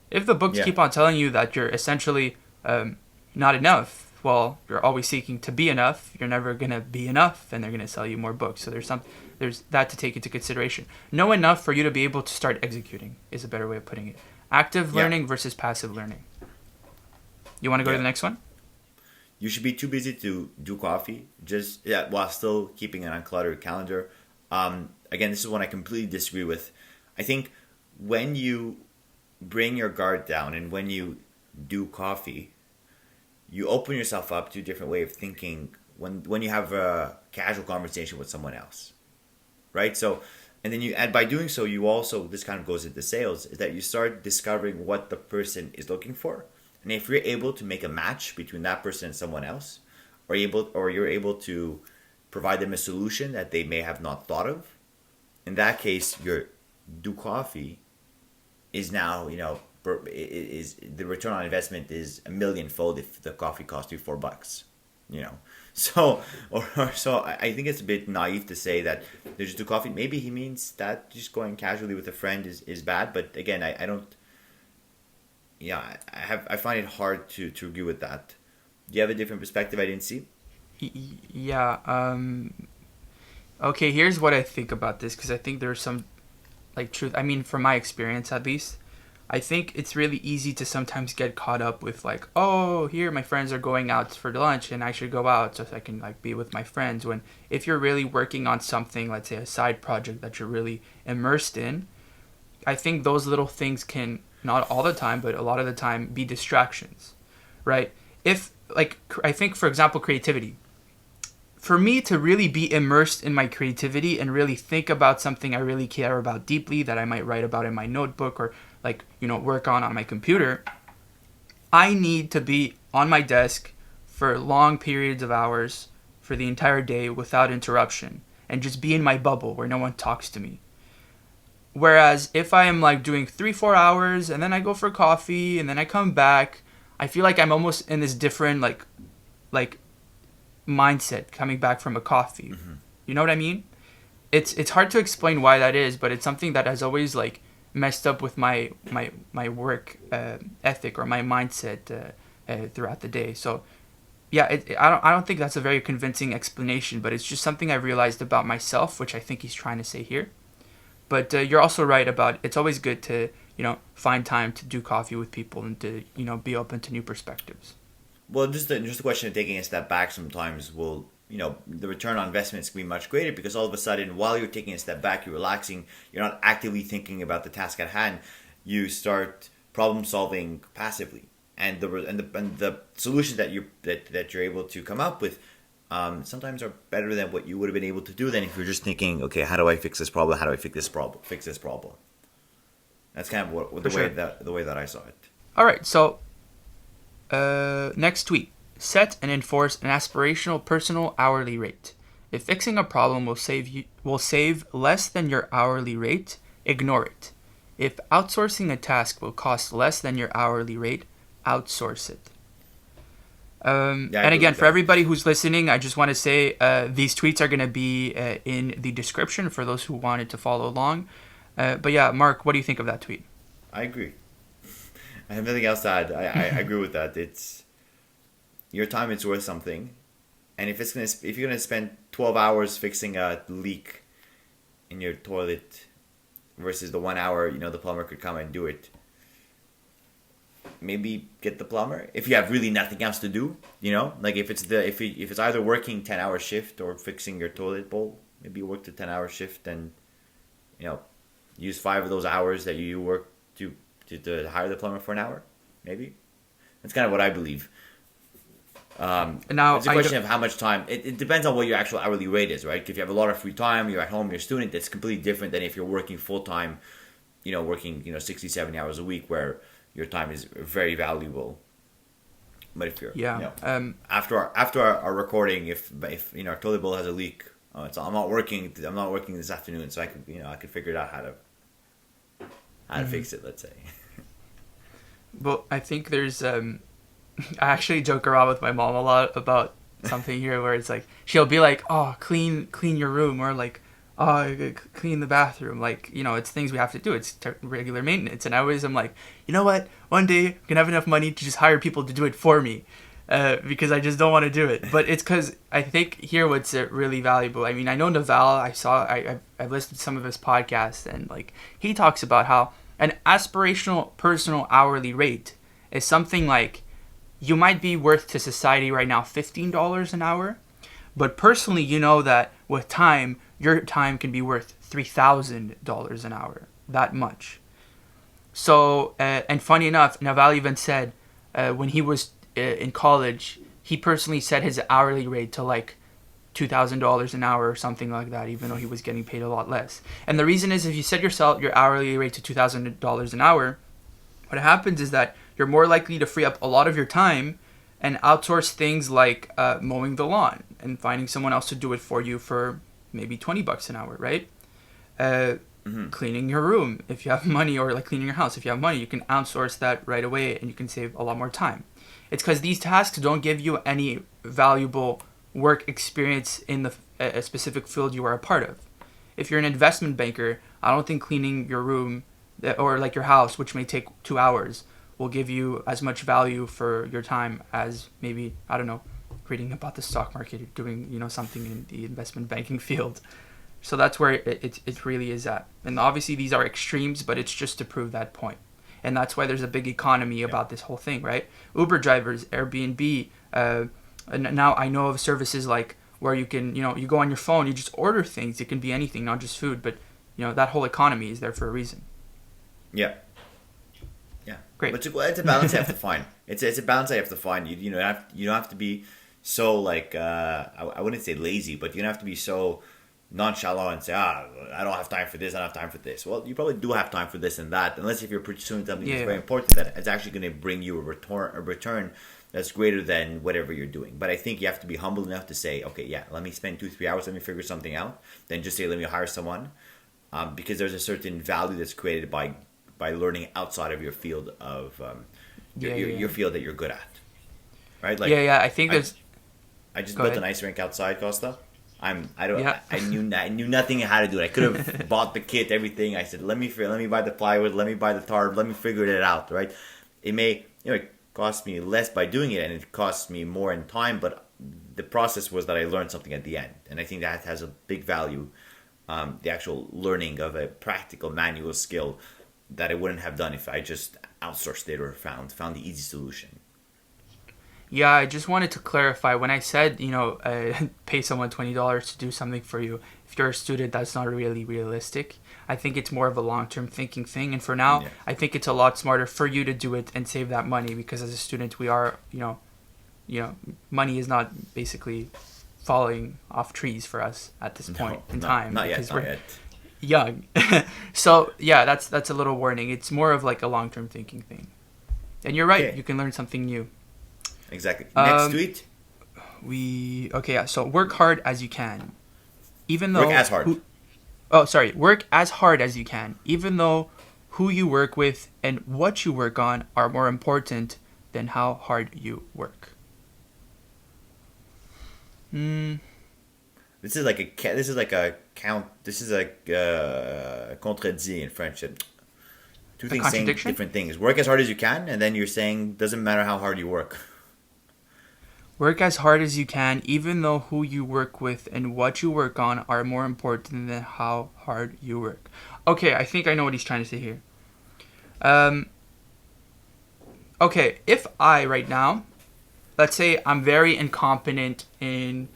If the books keep on telling you that you're essentially not enough, well, you're always seeking to be enough. You're never gonna be enough, and they're gonna sell you more books. So there's that to take into consideration. Know enough for you to be able to start executing is a better way of putting it. Active learning versus passive learning. You want to go to the next one? You should be too busy to do coffee, while still keeping an uncluttered calendar. Again, this is one I completely disagree with. I think when you bring your guard down and when you do coffee, you open yourself up to a different way of thinking when you have a casual conversation with someone else, right? So, and by doing so, you also, this kind of goes into sales, is that you start discovering what the person is looking for. And if you're able to make a match between that person and someone else, or you're able to provide them a solution that they may have not thought of, in that case, your do coffee is now, is the return on investment is 1,000,000-fold if the coffee costs you $4, So, so I think it's a bit naive to say that there's just do coffee. Maybe he means that just going casually with a friend is bad, but again, I don't. Yeah, I find it hard to agree with that. Do you have a different perspective I didn't see? Yeah. Okay, here's what I think about this, because I think there's some truth. From my experience at least, I think it's really easy to sometimes get caught up with here my friends are going out for lunch and I should go out so I can be with my friends. When if you're really working on something, let's say a side project that you're really immersed in, I think those little things can not all the time, but a lot of the time, be distractions, right? If, like, I think, for example, creativity. For me to really be immersed in my creativity and really think about something I really care about deeply that I might write about in my notebook or, like, work on my computer, I need to be on my desk for long periods of hours for the entire day without interruption and just be in my bubble where no one talks to me. Whereas if I am like doing 3-4 hours and then I go for coffee and then I come back, I feel like I'm almost in this different like mindset coming back from a coffee. Mm-hmm. You know what I mean? It's hard to explain why that is, but it's something that has always like messed up with my work ethic or my mindset throughout the day. So yeah, I don't think that's a very convincing explanation, but it's just something I realized about myself, which I think he's trying to say here. But you're also right about it's always good to, find time to do coffee with people and to, be open to new perspectives. Well, just a question of taking a step back sometimes will, the return on investments can be much greater because all of a sudden, while you're taking a step back, you're relaxing, you're not actively thinking about the task at hand, you start problem solving passively. And the solutions that you're able to come up with sometimes are better than what you would have been able to do than if you're just thinking, okay, how do I fix this problem? How do I fix this problem? That's kind of the way that I saw it. All right, so next tweet. Set and enforce an aspirational personal hourly rate. If fixing a problem will save less than your hourly rate, ignore it. If outsourcing a task will cost less than your hourly rate, outsource it. And again, for everybody who's listening, I just want to say these tweets are going to be in the description for those who wanted to follow along. But yeah, Marc, what do you think of that tweet? I agree. I have nothing else to add. I agree with that. It's your time is worth something, and if you're gonna spend 12 hours fixing a leak in your toilet versus the 1 hour, the plumber could come and do it. Maybe get the plumber if you have really nothing else to do. Like if it's either working 10-hour shift or fixing your toilet bowl, maybe you work the 10-hour shift and use 5 of those hours that you work to hire the plumber for an hour. Maybe that's kind of what I believe. Now it's a question of how much time. It depends on what your actual hourly rate is, right? If you have a lot of free time, you're at home, you're a student. That's completely different than if you're working full time. Working 60, 70 hours a week where your time is very valuable. But if you're after our recording, if our toilet bowl has a leak, I'm not working this afternoon, so I could figure it out how to fix it. Let's say. Well, I think there's I actually joke around with my mom a lot about something here where it's like she'll be like, "Oh, clean your room," or like, "Oh, clean the bathroom." Like, it's things we have to do. It's regular maintenance. And I always am like, you know what? One day I'm gonna have enough money to just hire people to do it for me, because I just don't want to do it. But it's because I think here what's really valuable. I mean, I know Naval. I've listened to some of his podcasts, and like he talks about how an aspirational personal hourly rate is something like you might be worth to society right now $15 an hour, but personally that with time, your time can be worth $3,000 an hour, that much. So, and funny enough, Naval even said when he was in college, he personally set his hourly rate to like $2,000 an hour or something like that, even though he was getting paid a lot less. And the reason is if you set your hourly rate to $2,000 an hour, what happens is that you're more likely to free up a lot of your time and outsource things like mowing the lawn and finding someone else to do it for you for maybe $20 an hour, right? Cleaning your room if you have money, or like cleaning your house if you have money, you can outsource that right away and you can save a lot more time. It's because these tasks don't give you any valuable work experience in a specific field you are a part of. If you're an investment banker, I don't think cleaning your room or like your house, which may take 2 hours, will give you as much value for your time as maybe, I don't know, reading about the stock market or doing, something in the investment banking field. So that's where it really is at. And obviously these are extremes, but it's just to prove that point. And that's why there's a big economy about this whole thing, right? Uber drivers, Airbnb, and now I know of services like where you can, you go on your phone, you just order things. It can be anything, not just food, but, that whole economy is there for a reason. Yeah. Great. But it's a balance you have to find. It's a balance you have to find. You don't have to be so like I wouldn't say lazy, but you don't have to be so nonchalant and say, I don't have time for this, I don't have time for this. Well, you probably do have time for this and that, unless if you're pursuing something that's very important, that it's actually going to bring you a return that's greater than whatever you're doing. But I think you have to be humble enough to say, okay, yeah, let me spend 2-3 hours, let me figure something out, then just say, let me hire someone, because there's a certain value that's created by learning outside of your field of your field that you're good at, right? Like I think there's. I just built an ice rink outside, Kosta. I knew nothing how to do it. I could have bought the kit, everything. I said, let me buy the plywood, let me buy the tarp, let me figure it out, right? It may, it cost me less by doing it, and it costs me more in time, but the process was that I learned something at the end, and I think that has a big value. The actual learning of a practical manual skill that I wouldn't have done if I just outsourced it or found the easy solution. Yeah, I just wanted to clarify when I said, pay someone $20 to do something for you. If you're a student, that's not really realistic. I think it's more of a long-term thinking thing. And for now, I think it's a lot smarter for you to do it and save that money, because as a student, we are, money is not basically falling off trees for us at this point in time. Not yet. Young. So yeah, that's a little warning. It's more of like a long-term thinking thing. And you're right. Okay. You can learn something new. Exactly. Next tweet. So work hard as you can, even though work as hard. Work as hard as you can, even though who you work with and what you work on are more important than how hard you work. This is like a contredit in French. Two things saying different things. Work as hard as you can, and then you're saying doesn't matter how hard you work. Work as hard as you can, even though who you work with and what you work on are more important than how hard you work. Okay, I think I know what he's trying to say here. Okay, if I right now, let's say I'm very incompetent in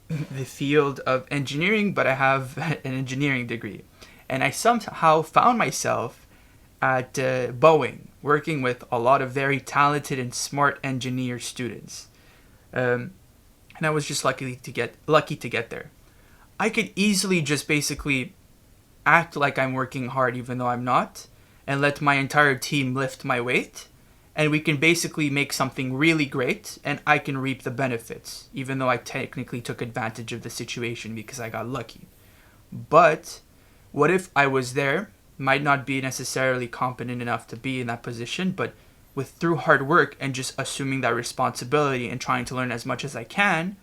the field of engineering, but I have an engineering degree, and I somehow found myself at Boeing working with a lot of very talented and smart engineer students. And I was just lucky to get there. I could easily just basically act like I'm working hard even though I'm not, and let my entire team lift my weight, and we can basically make something really great, and I can reap the benefits even though I technically took advantage of the situation because I got lucky. But what if I was there, might not be necessarily competent enough to be in that position, but through hard work and just assuming that responsibility and trying to learn as much as I can,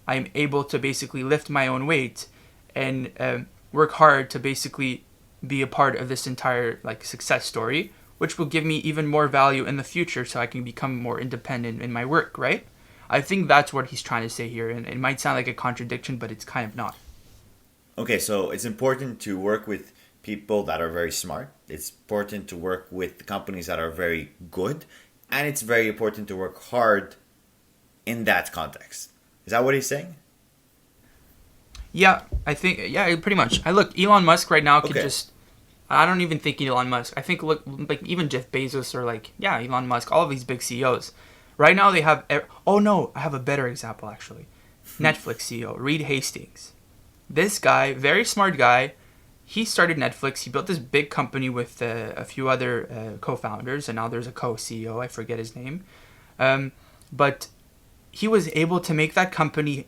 I'm able to basically lift my own weight and work hard to basically be a part of this entire success story, which will give me even more value in the future so I can become more independent in my work, right? I think that's what he's trying to say here, and it might sound like a contradiction, but it's kind of not. Okay, so it's important to work with people that are very smart. It's important to work with companies that are very good, and it's very important to work hard in that context. Is that what he's saying? Yeah, I think pretty much. Elon Musk right now could I don't even think Elon Musk. I think even Jeff Bezos or Elon Musk, all of these big CEOs. Right now they have I have a better example actually. Netflix CEO Reed Hastings. This guy, very smart guy. He started Netflix. He built this big company with a few other co-founders, and now there's a co-CEO. I forget his name. But he was able to make that company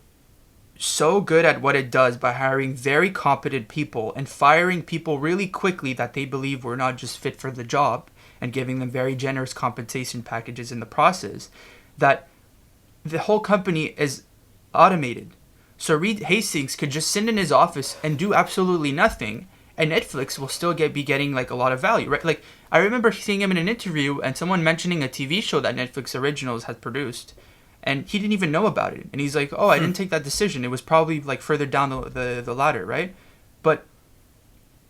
so good at what it does by hiring very competent people and firing people really quickly that they believe were not just fit for the job, and giving them very generous compensation packages in the process, that the whole company is automated. So Reed Hastings could just sit in his office and do absolutely nothing, and Netflix will still be getting a lot of value, right? I remember seeing him in an interview and someone mentioning a TV show that Netflix Originals had produced, and he didn't even know about it. And he's like, "Oh, I didn't take that decision. It was probably further down the ladder, right?" But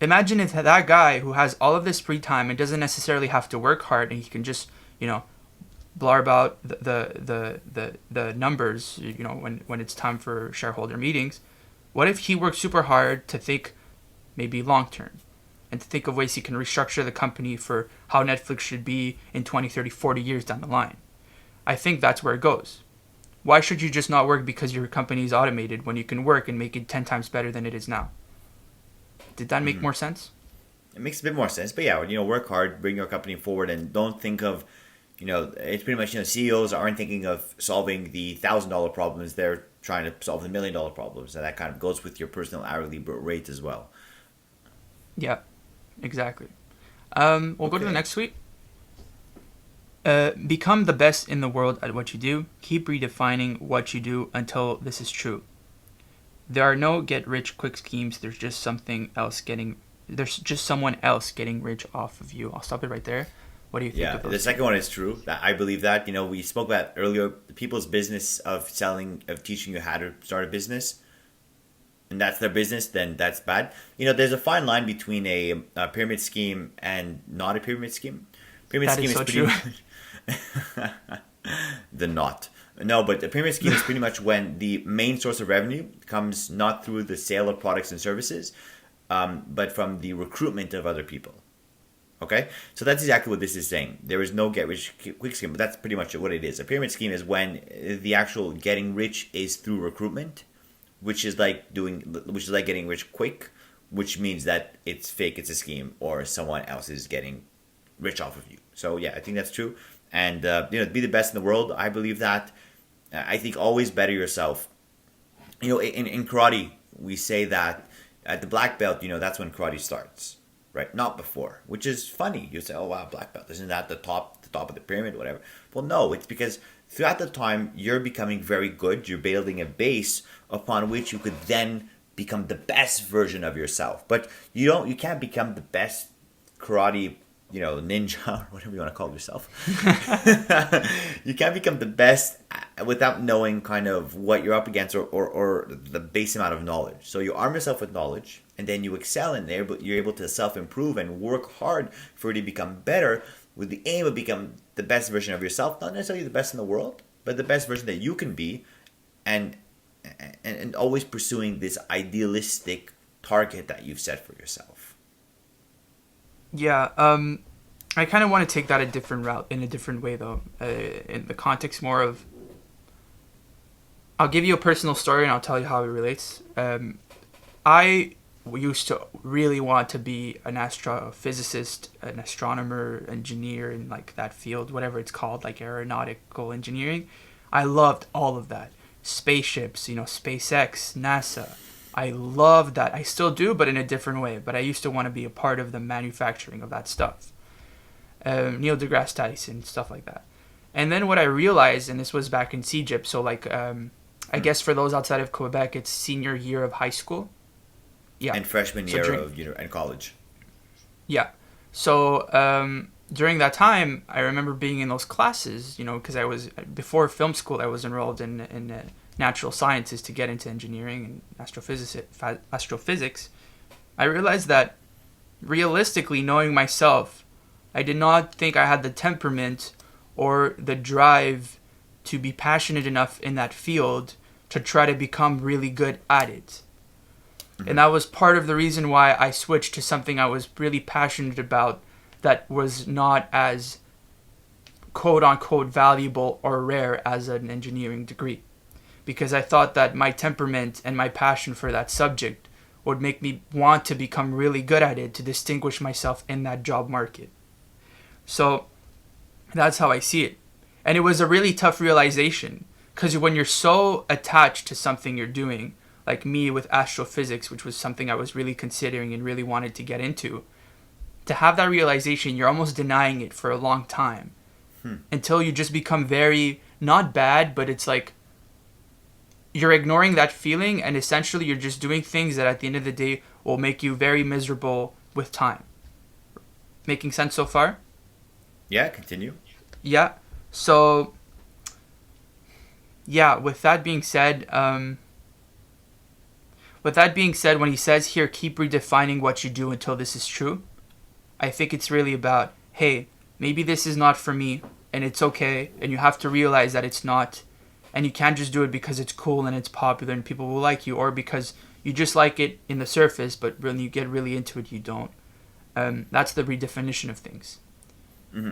imagine if that guy who has all of this free time and doesn't necessarily have to work hard, and he can just blarb out the numbers, when it's time for shareholder meetings. What if he worked super hard to think maybe long term and to think of ways he can restructure the company for how Netflix should be in 20, 30, 40 years down the line. I think that's where it goes. Why should you just not work because your company is automated when you can work and make it 10 times better than it is now? Did that make more sense? It makes a bit more sense. But yeah, work hard, bring your company forward, and don't think of, it's pretty much, CEOs aren't thinking of solving the $1,000 problems. They're trying to solve the $1 million problems. And that kind of goes with your personal hourly rate as well. Yeah, exactly. We'll go to the next tweet. Become the best in the world at what you do. Keep redefining what you do until this is true. There are no get-rich-quick schemes. There's just someone else getting rich off of you. I'll stop it right there. What do you think of those? The second one is true. I believe that. We spoke about earlier people's business of teaching you how to start a business, and that's their business, then that's bad. There's a fine line between a pyramid scheme and not a pyramid scheme. Pyramid scheme is so true. The not. No, but the pyramid scheme is pretty much when the main source of revenue comes not through the sale of products and services, but from the recruitment of other people. Okay? So that's exactly what this is saying. There is no get-rich-quick scheme, but that's pretty much what it is. A pyramid scheme is when the actual getting rich is through recruitment, which is like getting rich quick, which means that it's fake, it's a scheme, or someone else is getting rich off of you. So yeah, I think that's true. And be the best in the world. I believe that. I think always better yourself. In karate, we say that at the black belt, that's when karate starts, right? Not before, which is funny. You say, "Oh wow, black belt, isn't that the top of the pyramid, whatever?" Well, no, it's because throughout the time you're becoming very good. You're building a base upon which you could then become the best version of yourself. But you can't become the best karate, ninja, or whatever you want to call yourself. You can't become the best without knowing kind of what you're up against or the base amount of knowledge. So you arm yourself with knowledge, and then you excel in there, but you're able to self-improve and work hard for it to become better with the aim of becoming the best version of yourself. Not necessarily the best in the world, but the best version that you can be, and always pursuing this idealistic target that you've set for yourself. Yeah, I kind of want to take that a different route, in a different way, though. In the context more of... I'll give you a personal story, and I'll tell you how it relates. I used to really want to be an astrophysicist, an astronomer, engineer in, like, that field, whatever it's called, like aeronautical engineering. I loved all of that. Spaceships, SpaceX, NASA. I love that. I still do, but in a different way. But I used to want to be a part of the manufacturing of that stuff. Neil deGrasse Tyson, stuff like that. And then what I realized, and this was back in CEGIP, so like, I guess for those outside of Quebec, it's senior year of high school. Yeah. And freshman year of and college. Yeah. So during that time, I remember being in those classes, because I was, before film school, I was enrolled in natural sciences to get into engineering and astrophysics. I realized that realistically, knowing myself, I did not think I had the temperament or the drive to be passionate enough in that field to try to become really good at it. Mm-hmm. And that was part of the reason why I switched to something I was really passionate about that was not as quote-unquote valuable or rare as an engineering degree. Because I thought that my temperament and my passion for that subject would make me want to become really good at it to distinguish myself in that job market. So that's how I see it. And it was a really tough realization, because when you're so attached to something you're doing, like me with astrophysics, which was something I was really considering and really wanted to get into, to have that realization, you're almost denying it for a long time until you just become very, not bad, but it's like you're ignoring that feeling, and essentially you're just doing things that at the end of the day will make you very miserable with time. Making sense so far? Yeah, continue. Yeah. So, yeah, with that being said, when he says here, keep redefining what you do until this is true, I think it's really about, hey, maybe this is not for me, and it's okay, and you have to realize that it's not, and you can't just do it because it's cool and it's popular and people will like you, or because you just like it in the surface, but when you get really into it, you don't. That's the redefinition of things.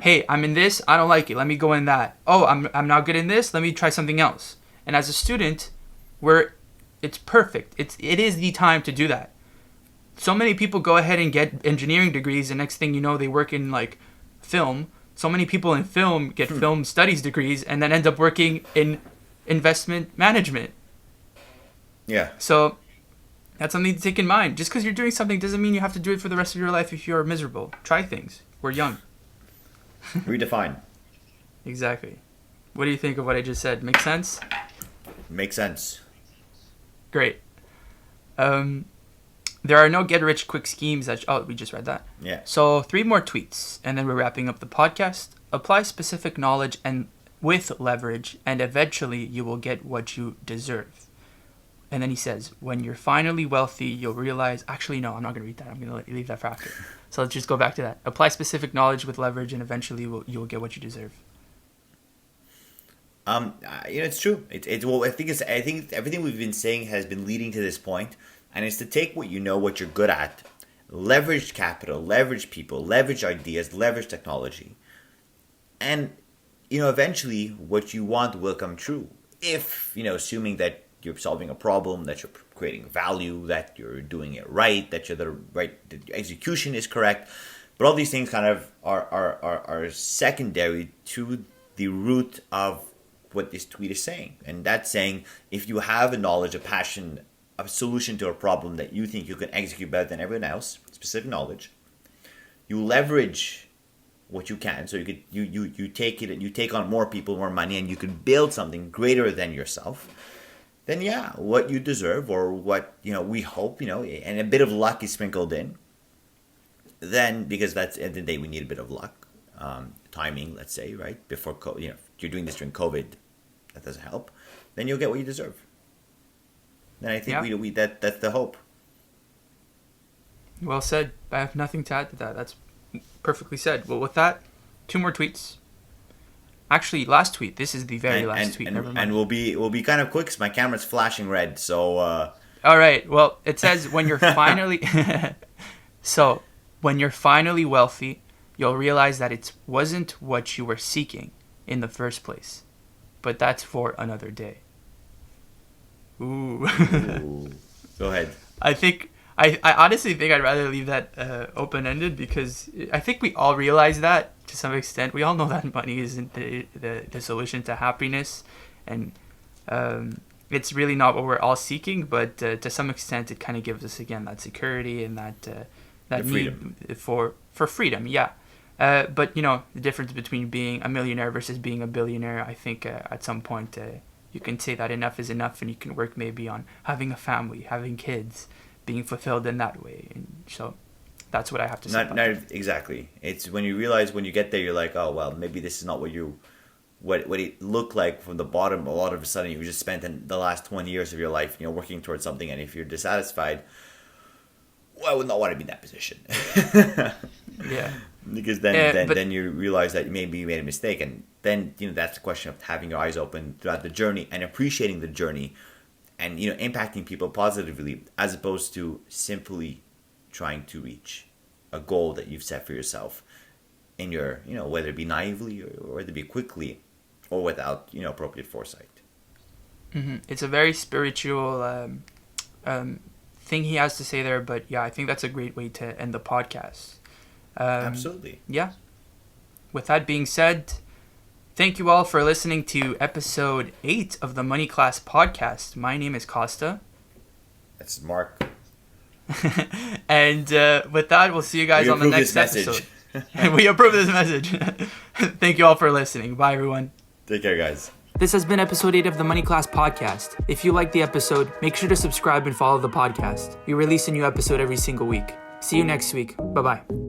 Hey, I'm in this, I don't like it, let me go in that. Oh, I'm not good in this, let me try something else. And as a student, it's perfect. It is the time to do that. So many people go ahead and get engineering degrees, and next thing you know, they work in like film. So many people in film get film studies degrees and then end up working in investment management. Yeah. So that's something to take in mind. Just because you're doing something doesn't mean you have to do it for the rest of your life if you're miserable. Try things. We're young. Redefine. Exactly. What do you think of what I just said? Make sense? Makes sense. Great. There are no get-rich-quick schemes that... we just read that. Yeah. So 3 more tweets, and then we're wrapping up the podcast. Apply specific knowledge and with leverage, and eventually you will get what you deserve. And then he says, when you're finally wealthy, you'll realize... Actually, no, I'm not going to read that. I'm going to leave that for after. So let's just go back to that. Apply specific knowledge with leverage, and eventually you will get what you deserve. It's true. Well, I think everything we've been saying has been leading to this point, and it's to take what you know, what you're good at, leverage capital, leverage people, leverage ideas, leverage technology, and eventually what you want will come true. If assuming that you're solving a problem, that you're creating value, that you're doing it right, that that your execution is correct, but all these things kind of are secondary to the root of what this tweet is saying. And that's saying if you have a knowledge, a passion, a solution to a problem that you think you can execute better than everyone else, specific knowledge, you leverage what you can. So you take it and you take on more people, more money, and you can build something greater than yourself. Then what you deserve, or what we hope, and a bit of luck is sprinkled in. Then, because that's at the end of the day, we need a bit of luck, timing, let's say, right before if you're doing this during COVID, that doesn't help. Then you'll get what you deserve. Then I think that's the hope. Well said. I have nothing to add to that. That's perfectly said. Well, with that, 2 more tweets. Actually, last tweet. This is the very last tweet. Never mind. And we'll be kind of quick because my camera's flashing red. So. All right. Well, it says when you're finally. So, when you're finally wealthy, you'll realize that it wasn't what you were seeking in the first place, but that's for another day. Ooh. Ooh. Go ahead. I honestly think I'd rather leave that open-ended, because I think we all realize that to some extent. We all know that money isn't the solution to happiness, and it's really not what we're all seeking, but to some extent it kind of gives us, again, that security and that need for freedom, yeah. But, the difference between being a millionaire versus being a billionaire, I think at some point you can say that enough is enough, and you can work maybe on having a family, having kids, being fulfilled in that way. And so that's what I have to say. Not exactly. It's when you realize, when you get there, you're like, oh, well, maybe this is not what it looked like from the bottom. All of a sudden, you just spent the last 20 years of your life, working towards something. And if you're dissatisfied, well, I would not want to be in that position. Yeah. Because then you realize that maybe you made a mistake, and then that's the question of having your eyes open throughout the journey and appreciating the journey, and impacting people positively, as opposed to simply trying to reach a goal that you've set for yourself in your whether it be naively or whether it be quickly or without appropriate foresight. Mm-hmm. It's a very spiritual thing he has to say there, but yeah, I think that's a great way to end the podcast. Absolutely. Yeah. With that being said, thank you all for listening to episode 8 of the Money Class podcast. My name is Kosta. That's Marc. And with that, we'll see you guys on the next episode. We approve this message. Thank you all for listening. Bye, everyone. Take care, guys. This has been episode 8 of the Money Class podcast. If you liked the episode, make sure to subscribe and follow the podcast. We release a new episode every single week. See you next week. Bye-bye.